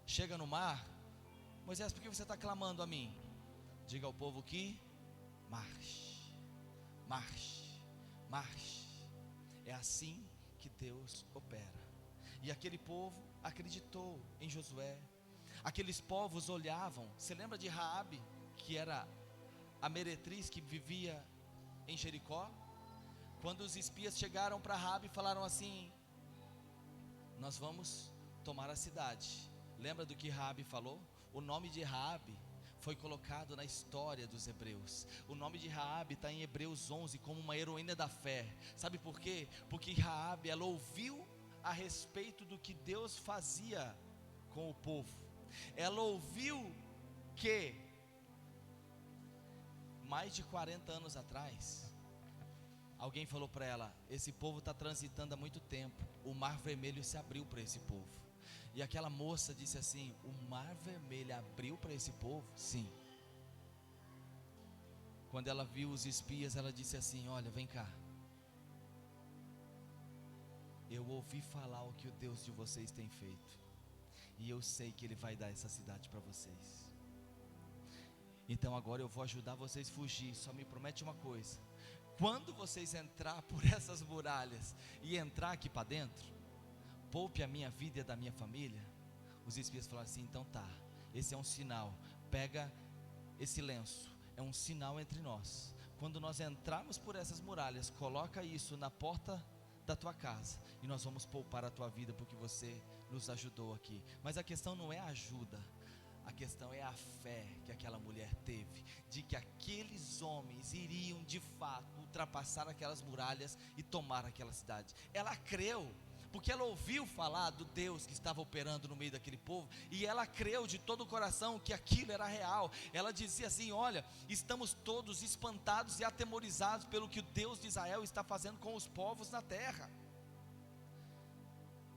Chega no mar: Moisés, por que você está clamando a mim? Diga ao povo que marche, marche, marche. É assim que Deus opera. E aquele povo acreditou em Josué. Aqueles povos olhavam. Você lembra de Raabe, que era a meretriz que vivia em Jericó? Quando os espias chegaram para Raabe e falaram assim: nós vamos tomar a cidade. Lembra do que Raabe falou? O nome de Raabe foi colocado na história dos hebreus. O nome de Raabe está em Hebreus 11 como uma heroína da fé. Sabe por quê? Porque Raabe, ela ouviu a respeito do que Deus fazia com o povo. Ela ouviu que mais de 40 anos atrás, alguém falou para ela: esse povo está transitando há muito tempo, o mar vermelho se abriu para esse povo. E aquela moça disse assim: o mar vermelho abriu para esse povo? Sim. Quando ela viu os espias, ela disse assim: olha, vem cá, eu ouvi falar o que o Deus de vocês tem feito, e eu sei que Ele vai dar essa cidade para vocês. Então agora eu vou ajudar vocês a fugir. Só me promete uma coisa: quando vocês entrar por essas muralhas e entrar aqui para dentro, poupe a minha vida e a da minha família. Os espias falaram assim: então tá, esse é um sinal, pega esse lenço, é um sinal entre nós. Quando nós entrarmos por essas muralhas, coloca isso na porta da tua casa, e nós vamos poupar a tua vida, porque você nos ajudou aqui. Mas a questão não é a ajuda, a questão é a fé que aquela mulher teve, de que aqueles homens iriam de fato ultrapassar aquelas muralhas e tomar aquela cidade. Ela creu, porque ela ouviu falar do Deus que estava operando no meio daquele povo, e ela creu de todo o coração que aquilo era real. Ela dizia assim: olha, estamos todos espantados e atemorizados pelo que o Deus de Israel está fazendo com os povos na terra.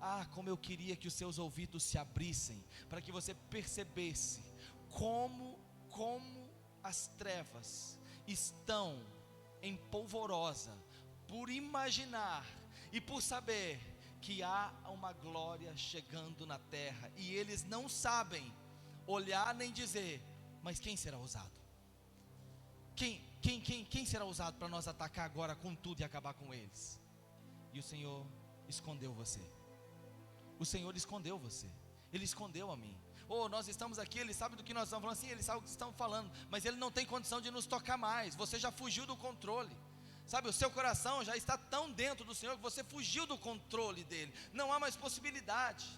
Ah, como eu queria que os seus ouvidos se abrissem, para que você percebesse como as trevas estão em polvorosa, por imaginar e por saber que há uma glória chegando na terra, e eles não sabem olhar nem dizer: mas quem será usado? Quem será usado para nós atacar agora com tudo e acabar com eles? E o Senhor escondeu você. O Senhor escondeu você. Ele escondeu a mim. Nós estamos aqui, Ele sabe do que nós estamos falando. Sim, Ele sabe o que estamos falando, mas Ele não tem condição de nos tocar mais. Você já fugiu do controle. Sabe, o seu coração já está tão dentro do Senhor que você fugiu do controle dele. Não há mais possibilidade.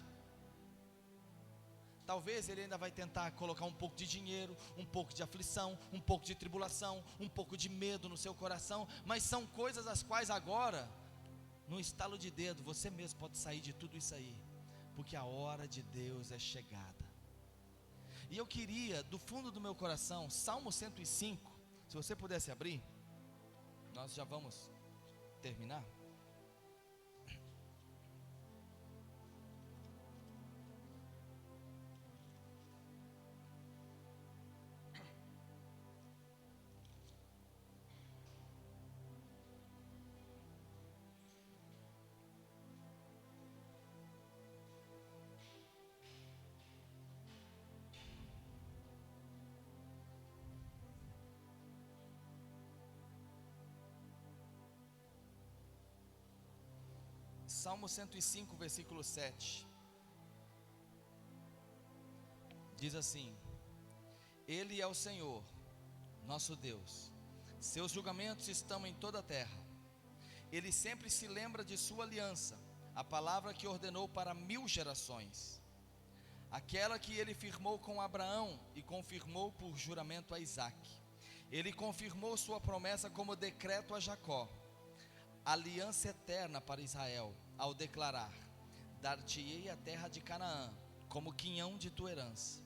Talvez Ele ainda vai tentar colocar um pouco de dinheiro, um pouco de aflição, um pouco de tribulação, um pouco de medo no seu coração. Mas são coisas as quais agora, num estalo de dedo, você mesmo pode sair de tudo isso aí, porque a hora de Deus é chegada. E eu queria, do fundo do meu coração, Salmo 105, se você pudesse abrir, nós já vamos terminar. Salmo 105, versículo 7, diz assim: Ele é o Senhor, nosso Deus, seus julgamentos estão em toda a terra. Ele sempre se lembra de sua aliança, a palavra que ordenou para 1000 gerações, aquela que ele firmou com Abraão e confirmou por juramento a Isaque. Ele confirmou sua promessa como decreto a Jacó, aliança eterna para Israel, ao declarar: dar-te-ei a terra de Canaã, como quinhão de tua herança.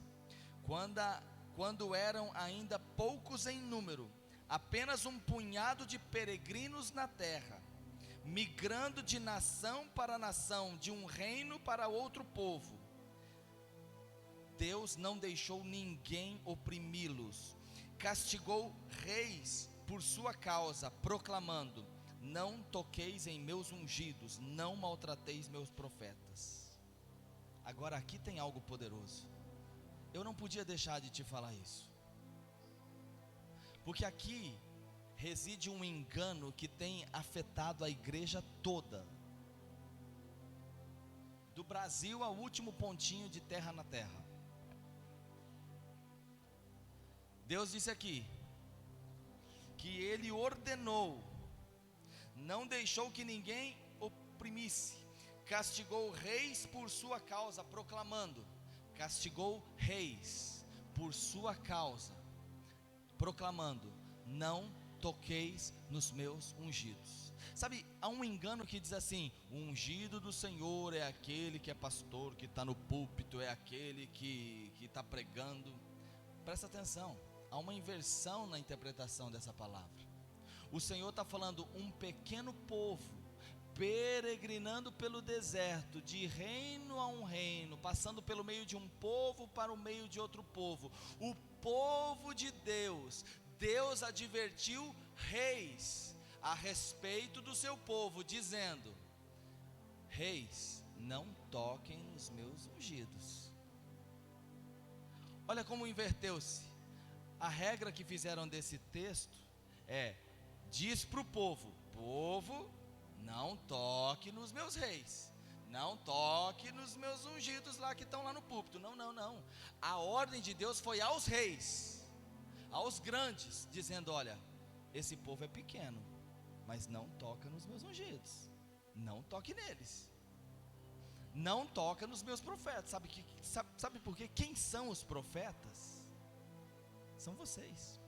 Quando eram ainda poucos em número, apenas um punhado de peregrinos na terra, migrando de nação para nação, de um reino para outro povo, Deus não deixou ninguém oprimi-los, castigou reis por sua causa, proclamando: não toqueis em meus ungidos, não maltrateis meus profetas. Agora aqui tem algo poderoso. Eu não podia deixar de te falar isso, porque aqui reside um engano que tem afetado a igreja toda, do Brasil ao último pontinho de terra na terra. Deus disse aqui que Ele ordenou, não deixou que ninguém oprimisse, castigou reis por sua causa, proclamando: castigou reis por sua causa, proclamando: não toqueis nos meus ungidos. Sabe, há um engano que diz assim: o ungido do Senhor é aquele que é pastor, que está no púlpito, é aquele que está pregando. Presta atenção, há uma inversão na interpretação dessa palavra. O Senhor está falando um pequeno povo, peregrinando pelo deserto, de reino a um reino, passando pelo meio de um povo para o meio de outro povo. O povo de Deus, Deus advertiu reis a respeito do seu povo, dizendo: reis, não toquem nos meus ungidos. Olha como inverteu-se. A regra que fizeram desse texto é: diz para o povo: povo, não toque nos meus reis, não toque nos meus ungidos lá que estão lá no púlpito. Não, não, não. A ordem de Deus foi aos reis, aos grandes, dizendo: olha, esse povo é pequeno, mas não toca nos meus ungidos, não toque neles, não toca nos meus profetas. Sabe por quê? Quem são os profetas? São vocês.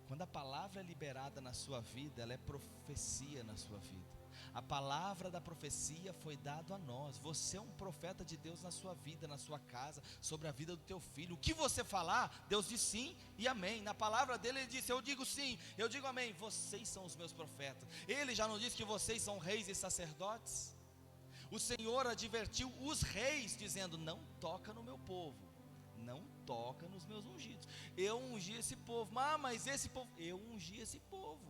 Quando a palavra é liberada na sua vida, ela é profecia na sua vida. A palavra da profecia foi dada a nós. Você é um profeta de Deus na sua vida, na sua casa, sobre a vida do teu filho. O que você falar, Deus diz sim e amém. Na palavra dele ele disse: eu digo sim, eu digo amém. Vocês são os meus profetas. Ele já não disse que vocês são reis e sacerdotes? O Senhor advertiu os reis, dizendo: não toca no meu povo, não toca nos meus ungidos. Eu ungi esse povo. Mas esse povo, eu ungi esse povo.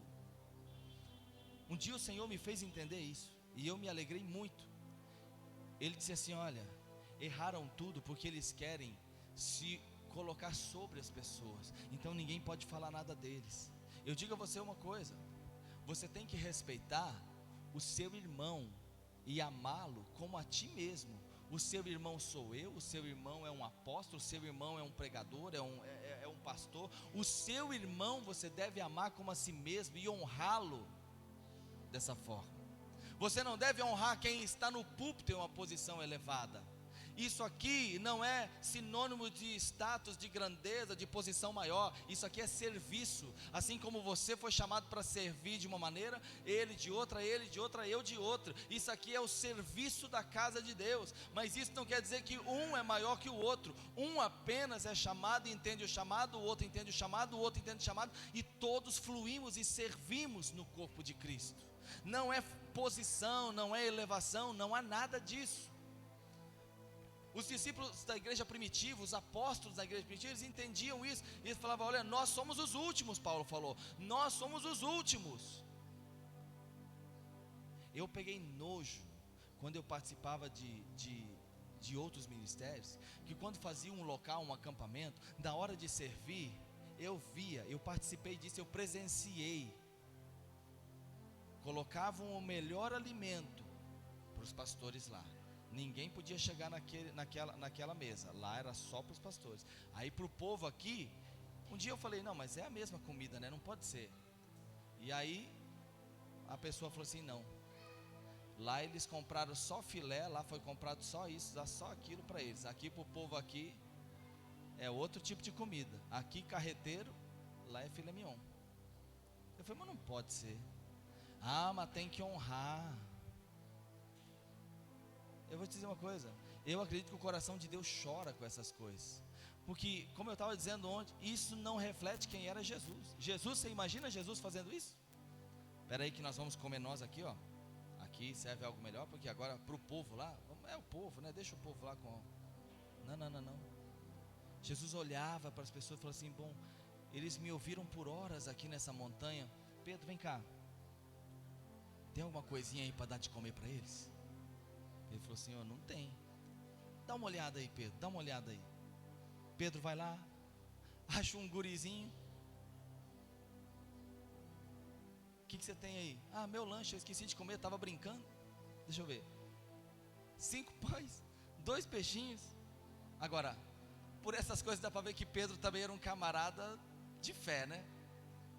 Um dia o Senhor me fez entender isso, e eu me alegrei muito. Ele disse assim: olha, erraram tudo porque eles querem se colocar sobre as pessoas, então ninguém pode falar nada deles. Eu digo a você uma coisa: você tem que respeitar o seu irmão e amá-lo como a ti mesmo. O seu irmão sou eu, o seu irmão é um apóstolo, o seu irmão é um pregador, é um pastor. O seu irmão você deve amar como a si mesmo e honrá-lo dessa forma. Você não deve honrar quem está no púlpito em uma posição elevada. Isso aqui não é sinônimo de status, de grandeza, de posição maior. Isso aqui é serviço. Assim como você foi chamado para servir de uma maneira, ele de outra, eu de outra. Isso aqui é o serviço da casa de Deus. Mas isso não quer dizer que um é maior que o outro. Um apenas é chamado e entende o chamado, o outro entende o chamado, o outro entende o chamado, e todos fluímos e servimos no corpo de Cristo. Não é posição, não é elevação, não há nada disso. Os discípulos da igreja primitiva, os apóstolos da igreja primitiva, eles entendiam isso, e eles falavam: olha, nós somos os últimos. Paulo falou: nós somos os últimos. Eu peguei nojo quando eu participava de outros ministérios, que quando fazia um local, um acampamento, na hora de servir, eu via, eu participei disso, eu presenciei, colocavam o melhor alimento para os pastores lá. Ninguém podia chegar naquela mesa, lá era só para os pastores. Aí para o povo aqui, um dia eu falei: não, mas é a mesma comida, né? Não pode ser. E aí a pessoa falou assim: não, lá eles compraram só filé, lá foi comprado só isso, só aquilo para eles. Aqui para o povo aqui é outro tipo de comida. Aqui carreteiro, lá é filé mignon. Eu falei: mas não pode ser. Mas tem que honrar. Eu vou te dizer uma coisa: eu acredito que o coração de Deus chora com essas coisas, porque, como eu estava dizendo ontem, isso não reflete quem era Jesus. Você imagina Jesus fazendo isso? Espera aí que nós vamos comer nós aqui, ó. Aqui serve algo melhor, porque agora para o povo lá, é o povo, né? Deixa o povo lá com... Não. Jesus olhava para as pessoas e falou assim: bom, eles me ouviram por horas aqui nessa montanha. Pedro, vem cá, tem alguma coisinha aí para dar de comer para eles? Ele falou assim: não tem. Dá uma olhada aí, Pedro, dá uma olhada aí. Pedro vai lá, acha um gurizinho. O que você tem aí? Meu lanche, eu esqueci de comer, estava brincando. Deixa eu ver. 5 pães, 2 peixinhos. Agora, por essas coisas dá para ver que Pedro também era um camarada de fé, né?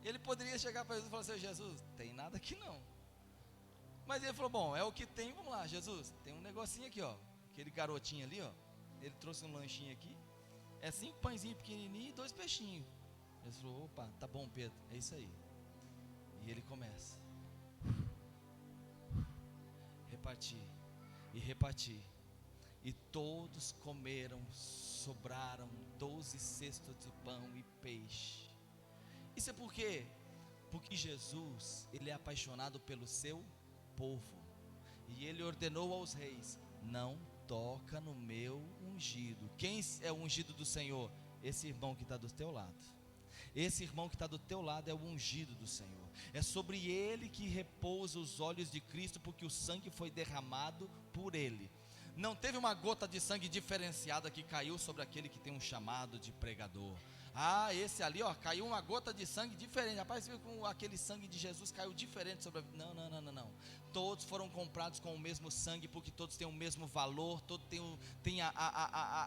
Ele poderia chegar para Jesus e falar assim: Jesus, tem nada aqui não. Mas ele falou: bom, é o que tem, vamos lá, Jesus, tem um negocinho aqui, ó. Aquele garotinho ali, ó, ele trouxe um lanchinho aqui, É 5 pãezinhos pequenininhos e 2 peixinhos. Ele falou: opa, tá bom, Pedro, é isso aí. E ele começa repartir e repartir. E todos comeram, sobraram 12 cestos de pão e peixe. Isso é por quê? Porque Jesus, ele é apaixonado pelo seu povo. E ele ordenou aos reis: não toca no meu ungido. Quem é o ungido do Senhor? Esse irmão que está do teu lado. Esse irmão que está do teu lado é o ungido do Senhor. É sobre ele que repousa os olhos de Cristo, porque o sangue foi derramado por ele. Não teve uma gota de sangue diferenciada que caiu sobre aquele que tem um chamado de pregador. Ah, esse ali, ó, caiu uma gota de sangue diferente. Rapaz, você viu como aquele sangue de Jesus caiu diferente sobre a vida? Não. Todos foram comprados com o mesmo sangue, porque todos têm o mesmo valor, todos têm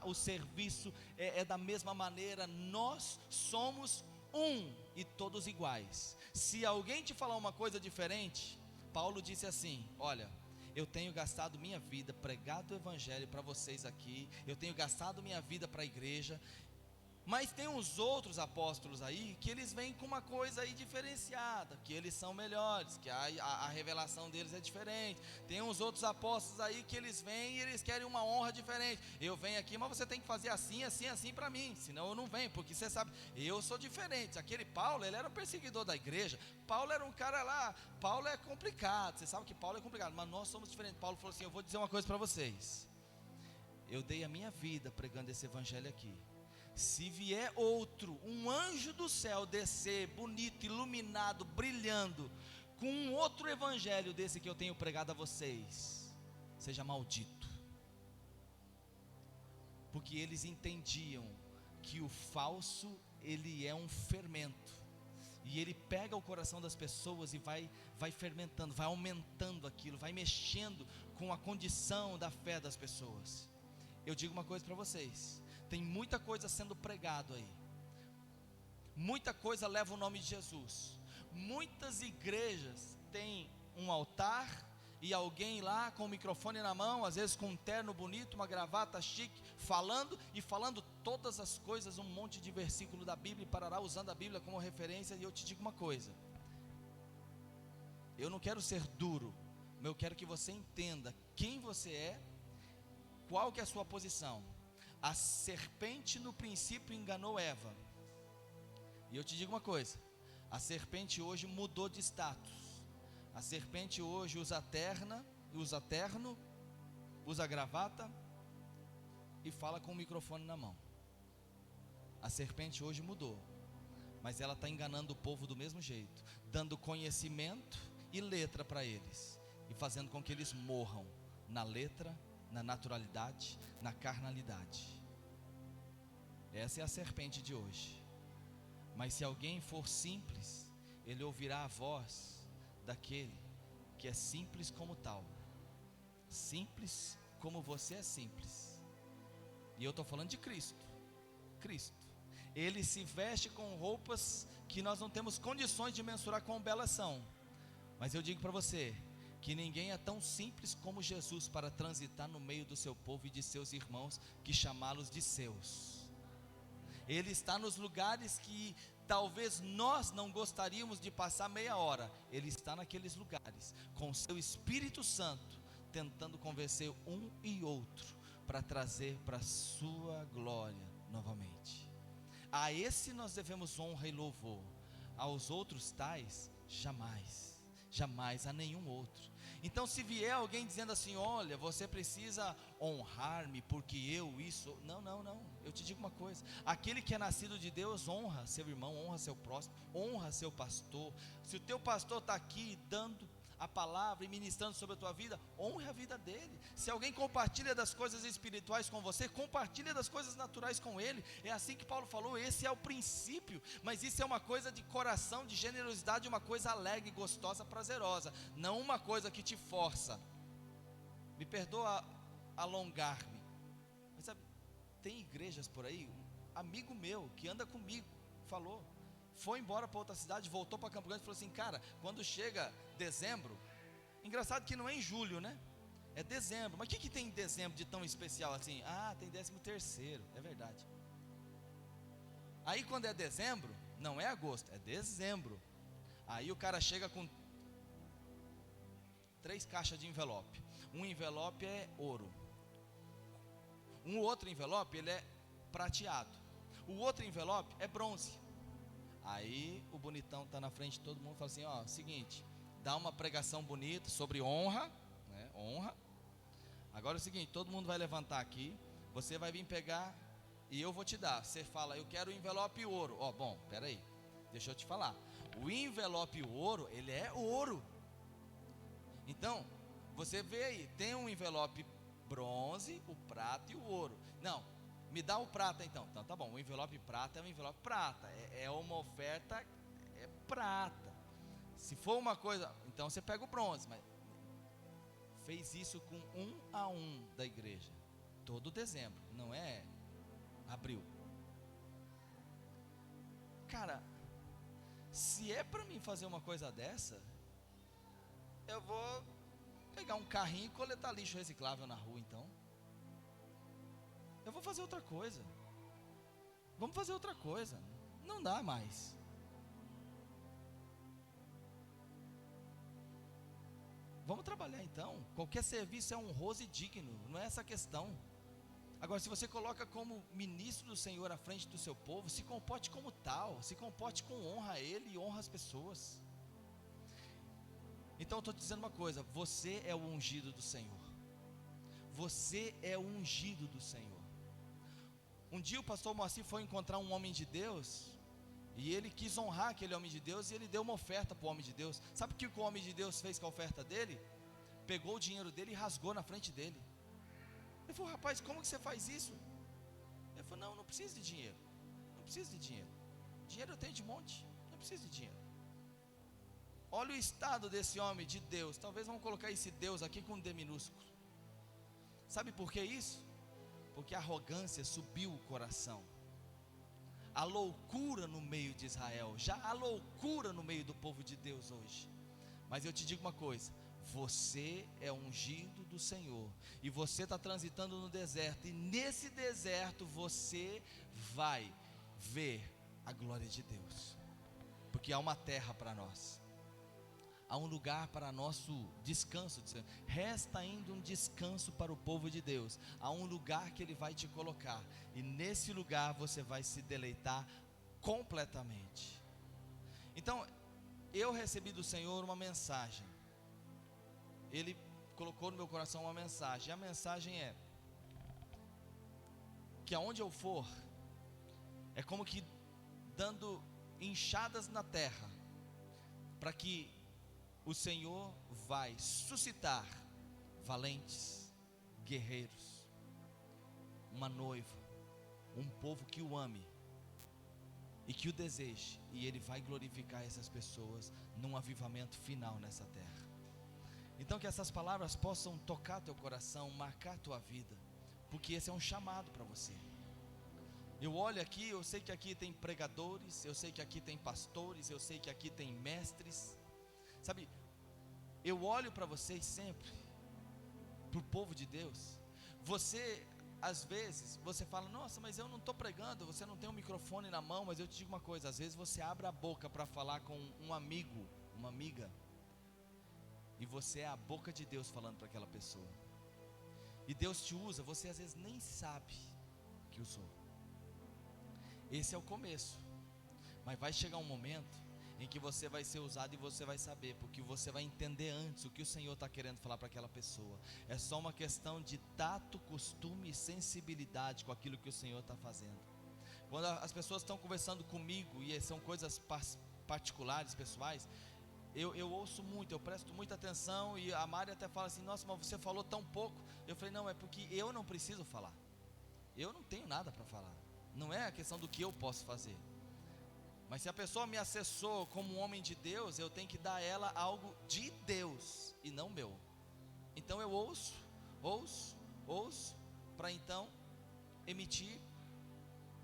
o serviço é da mesma maneira. Nós somos um e todos iguais. Se alguém te falar uma coisa diferente, Paulo disse assim: olha, eu tenho gastado minha vida, pregado o evangelho para vocês aqui, eu tenho gastado minha vida para a igreja, mas tem uns outros apóstolos aí, que eles vêm com uma coisa aí diferenciada, que eles são melhores, que a revelação deles é diferente. Tem uns outros apóstolos aí, que eles vêm e eles querem uma honra diferente. Eu venho aqui, mas você tem que fazer assim, assim, assim para mim, senão eu não venho, porque você sabe, eu sou diferente. Aquele Paulo, ele era um perseguidor da igreja, Paulo era um cara lá, Paulo é complicado, você sabe que Paulo é complicado, mas nós somos diferentes. Paulo falou assim: eu vou dizer uma coisa para vocês, eu dei a minha vida pregando esse evangelho aqui. Se vier outro, um anjo do céu descer, bonito, iluminado, brilhando, com um outro evangelho desse que eu tenho pregado a vocês, seja maldito. Porque eles entendiam que o falso, ele é um fermento, e ele pega o coração das pessoas e vai fermentando, vai aumentando aquilo, vai mexendo com a condição da fé das pessoas. Eu digo uma coisa para vocês: tem muita coisa sendo pregado aí, muita coisa leva o nome de Jesus. Muitas igrejas têm um altar e alguém lá com o microfone na mão, às vezes com um terno bonito, uma gravata chique, falando todas as coisas, um monte de versículo da Bíblia, e parará usando a Bíblia como referência. E eu te digo uma coisa, eu não quero ser duro, mas eu quero que você entenda quem você é, qual que é a sua posição. A serpente no princípio enganou Eva, e eu te digo uma coisa, a serpente hoje mudou de status. A serpente hoje usa terno, usa gravata e fala com o microfone na mão. A serpente hoje mudou, mas ela está enganando o povo do mesmo jeito, dando conhecimento e letra para eles, e fazendo com que eles morram na letra, na naturalidade, na carnalidade. Essa é a serpente de hoje. Mas se alguém for simples, ele ouvirá a voz daquele que é simples como tal, simples como você é simples. E eu estou falando de Cristo. Ele se veste com roupas que nós não temos condições de mensurar quão belas são. Mas eu digo para você que ninguém é tão simples como Jesus para transitar no meio do seu povo e de seus irmãos, que chamá-los de seus. Ele está nos lugares que talvez nós não gostaríamos de passar meia hora. Ele está naqueles lugares com o seu Espírito Santo, tentando convencer um e outro para trazer para a sua glória novamente. A esse nós devemos honra e louvor, aos outros tais jamais, a nenhum outro. Então, se vier alguém dizendo assim: olha, você precisa honrar-me porque eu isso, não, eu te digo uma coisa: aquele que é nascido de Deus honra seu irmão, honra seu próximo, honra seu pastor. Se o teu pastor está aqui dando a palavra e ministrando sobre a tua vida, honre a vida dele. Se alguém compartilha das coisas espirituais com você, compartilha das coisas naturais com ele. É assim que Paulo falou, esse é o princípio. Mas isso é uma coisa de coração, de generosidade, uma coisa alegre, gostosa, prazerosa, não uma coisa que te força. Me perdoa alongar-me, mas sabe, tem igrejas por aí, um amigo meu que anda comigo falou, foi embora para outra cidade, voltou para Campo Grande e falou assim: cara, quando chega dezembro, engraçado que não é em julho, né? É dezembro. Mas o que tem em dezembro de tão especial assim? Ah, tem 13º, é verdade. Aí quando é dezembro, não é agosto, é dezembro. Aí o cara chega com 3 caixas de envelope. Um envelope é ouro, um outro envelope ele é prateado, o outro envelope é bronze. Aí o bonitão está na frente de todo mundo e fala assim: ó, seguinte, dá uma pregação bonita sobre honra, né? Honra. Agora é o seguinte, todo mundo vai levantar aqui, você vai vir pegar e eu vou te dar. Você fala, eu quero o envelope ouro. Ó, bom, peraí, deixa eu te falar. O envelope ouro, ele é ouro. Então, você vê aí, tem um envelope bronze, o prata e o ouro. Não, me dá o prata então. Então tá bom, o envelope prata é um envelope prata, é uma oferta, é prata. Se for uma coisa, então você pega o bronze. Mas fez isso com 1 a 1 da igreja, todo dezembro, não é abril. Cara, se é para mim fazer uma coisa dessa, eu vou pegar um carrinho e coletar lixo reciclável na rua. Então eu vou fazer outra coisa. Vamos fazer outra coisa. Não dá mais. Vamos trabalhar então. Qualquer serviço é honroso e digno, não é essa a questão. Agora, se você coloca como ministro do Senhor à frente do seu povo, se comporte como tal, se comporte com honra a Ele e honra as pessoas. Então eu estou te dizendo uma coisa: você é o ungido do Senhor. Você é o ungido do Senhor. Um dia o pastor Moacir foi encontrar um homem de Deus, e ele quis honrar aquele homem de Deus, e ele deu uma oferta para o homem de Deus. Sabe o que o homem de Deus fez com a oferta dele? Pegou o dinheiro dele e rasgou na frente dele. Ele falou: rapaz, como que você faz isso? Ele falou: não preciso de dinheiro. Não preciso de dinheiro. Dinheiro eu tenho de monte, não preciso de dinheiro. Olha o estado desse homem de Deus. Talvez vamos colocar esse Deus aqui com um D minúsculo. Sabe por que isso? Porque a arrogância subiu o coração. A loucura no meio de Israel, já há loucura no meio do povo de Deus hoje. Mas eu te digo uma coisa: você é ungido do Senhor, e você está transitando no deserto, e nesse deserto você vai ver a glória de Deus, porque há uma terra para nós, há um lugar para nosso descanso. Resta ainda um descanso para o povo de Deus. Há um lugar que Ele vai te colocar, e nesse lugar você vai se deleitar completamente. Então, eu recebi do Senhor uma mensagem. Ele colocou no meu coração uma mensagem, e a mensagem é que aonde eu for, é como que dando enxadas na terra, para que o Senhor vai suscitar valentes, guerreiros, uma noiva, um povo que o ame e que o deseje, e Ele vai glorificar essas pessoas num avivamento final nessa terra. Então que essas palavras possam tocar teu coração, marcar tua vida, porque esse é um chamado para você. Eu olho aqui, eu sei que aqui tem pregadores, eu sei que aqui tem pastores, eu sei que aqui tem mestres. Sabe, eu olho para vocês sempre, para o povo de Deus. Você, às vezes, você fala: nossa, mas eu não estou pregando, você não tem um microfone na mão. Mas eu te digo uma coisa: às vezes você abre a boca para falar com um amigo, uma amiga, e você é a boca de Deus falando para aquela pessoa, e Deus te usa, você às vezes nem sabe que usou. Esse é o começo, mas vai chegar um momento em que você vai ser usado e você vai saber, porque você vai entender antes o que o Senhor está querendo falar para aquela pessoa. É só uma questão de tato, costume e sensibilidade com aquilo que o Senhor está fazendo. Quando as pessoas estão conversando comigo, e são coisas particulares, pessoais, eu ouço muito, eu presto muita atenção, e a Mari até fala assim: nossa, mas você falou tão pouco. Eu falei: não, é porque eu não preciso falar, eu não tenho nada para falar, não é a questão do que eu posso fazer. Mas se a pessoa me acessou como um homem de Deus, eu tenho que dar a ela algo de Deus e não meu. Então eu ouço, para então emitir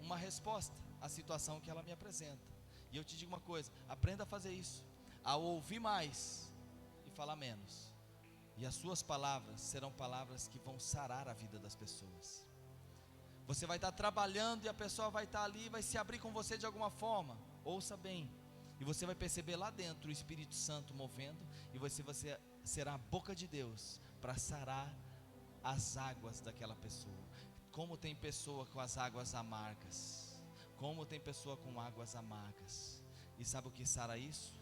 uma resposta à situação que ela me apresenta. E eu te digo uma coisa: aprenda a fazer isso, a ouvir mais e falar menos, e as suas palavras serão palavras que vão sarar a vida das pessoas. Você vai estar trabalhando e a pessoa vai estar ali, vai se abrir com você de alguma forma. Ouça bem. E você vai perceber lá dentro o Espírito Santo movendo, e você será a boca de Deus para sarar as águas daquela pessoa. Como tem pessoa com as águas amargas, como tem pessoa com águas amargas. E sabe o que sara isso?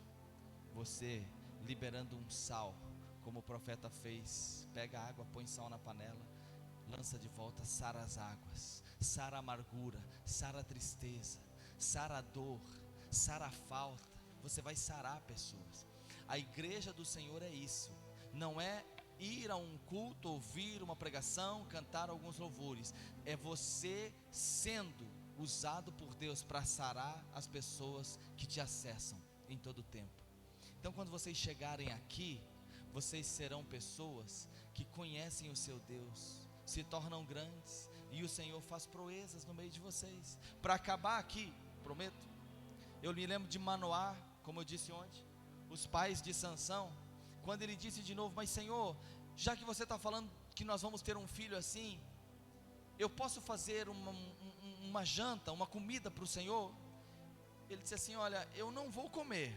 Você liberando um sal, como o profeta fez. Pega a água, põe sal na panela, lança de volta, sara as águas, sara a amargura, sara a tristeza, sara a dor, sara a falta. Você vai sarar pessoas. A igreja do Senhor é isso. Não é ir a um culto, ouvir uma pregação, cantar alguns louvores. É você sendo usado por Deus para sarar as pessoas que te acessam em todo o tempo. Então, quando vocês chegarem aqui, vocês serão pessoas que conhecem o seu Deus, se tornam grandes, e o Senhor faz proezas no meio de vocês. Para acabar aqui, prometo, eu me lembro de Manoá, como eu disse ontem, os pais de Sansão, quando ele disse de novo: mas Senhor, já que você está falando que nós vamos ter um filho assim, eu posso fazer uma janta, uma comida para o Senhor? Ele disse assim: olha, eu não vou comer,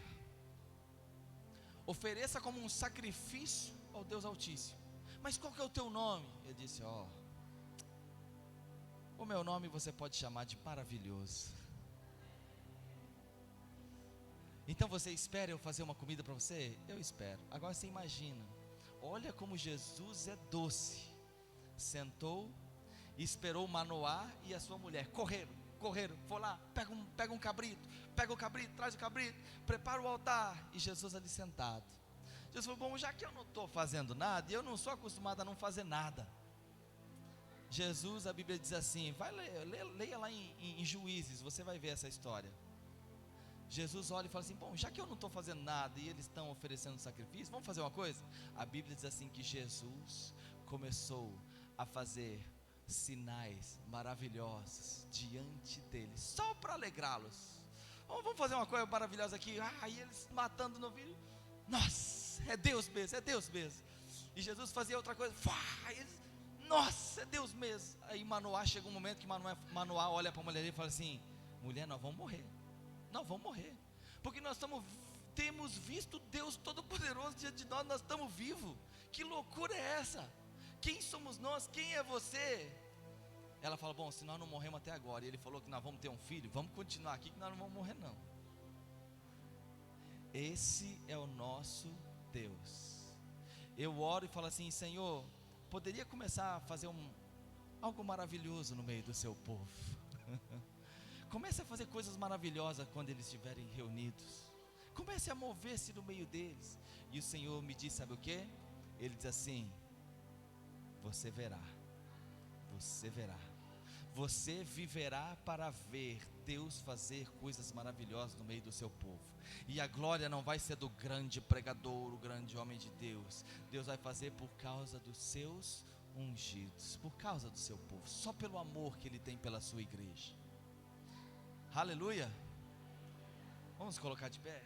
ofereça como um sacrifício ao Deus Altíssimo. Mas qual que é o teu nome? Ele disse: o meu nome você pode chamar de maravilhoso. Então você espera eu fazer uma comida para você? Eu espero. Agora você imagina, olha como Jesus é doce. Sentou, esperou Manoá e a sua mulher. Correram, foi lá, pega um cabrito, pega o cabrito, traz o cabrito, prepara o altar. E Jesus ali sentado. Jesus falou: bom, já que eu não estou fazendo nada, e eu não sou acostumado a não fazer nada. Jesus, a Bíblia diz assim, vai leia lá em Juízes, você vai ver essa história. Jesus olha e fala assim: bom, já que eu não estou fazendo nada e eles estão oferecendo sacrifício, vamos fazer uma coisa? A Bíblia diz assim que Jesus começou a fazer sinais maravilhosos diante deles, só para alegrá-los. Vamos fazer uma coisa maravilhosa aqui. E eles matando no vídeo. Nossa, é Deus mesmo, é Deus mesmo. E Jesus fazia outra coisa. Eles, nossa, é Deus mesmo. Aí Manoá, chega um momento que Manoá olha para a mulher e fala assim: mulher, nós vamos morrer. Nós vamos morrer, porque nós temos visto Deus Todo-Poderoso diante de nós estamos vivos. Que loucura é essa? Quem somos nós? Quem é você? Ela fala: bom, se nós não morremos até agora, e ele falou que nós vamos ter um filho, vamos continuar aqui que nós não vamos morrer não. Esse é o nosso Deus. Eu oro e falo assim: Senhor, poderia começar a fazer algo maravilhoso no meio do seu povo. Comece a fazer coisas maravilhosas quando eles estiverem reunidos. Comece a mover-se no meio deles. E o Senhor me diz, sabe o que? Ele diz assim: você verá, você viverá para ver Deus fazer coisas maravilhosas no meio do seu povo. E a glória não vai ser do grande pregador, o grande homem de Deus. Deus vai fazer por causa dos seus ungidos, por causa do seu povo, só pelo amor que Ele tem pela sua igreja. Aleluia. Vamos colocar de pé.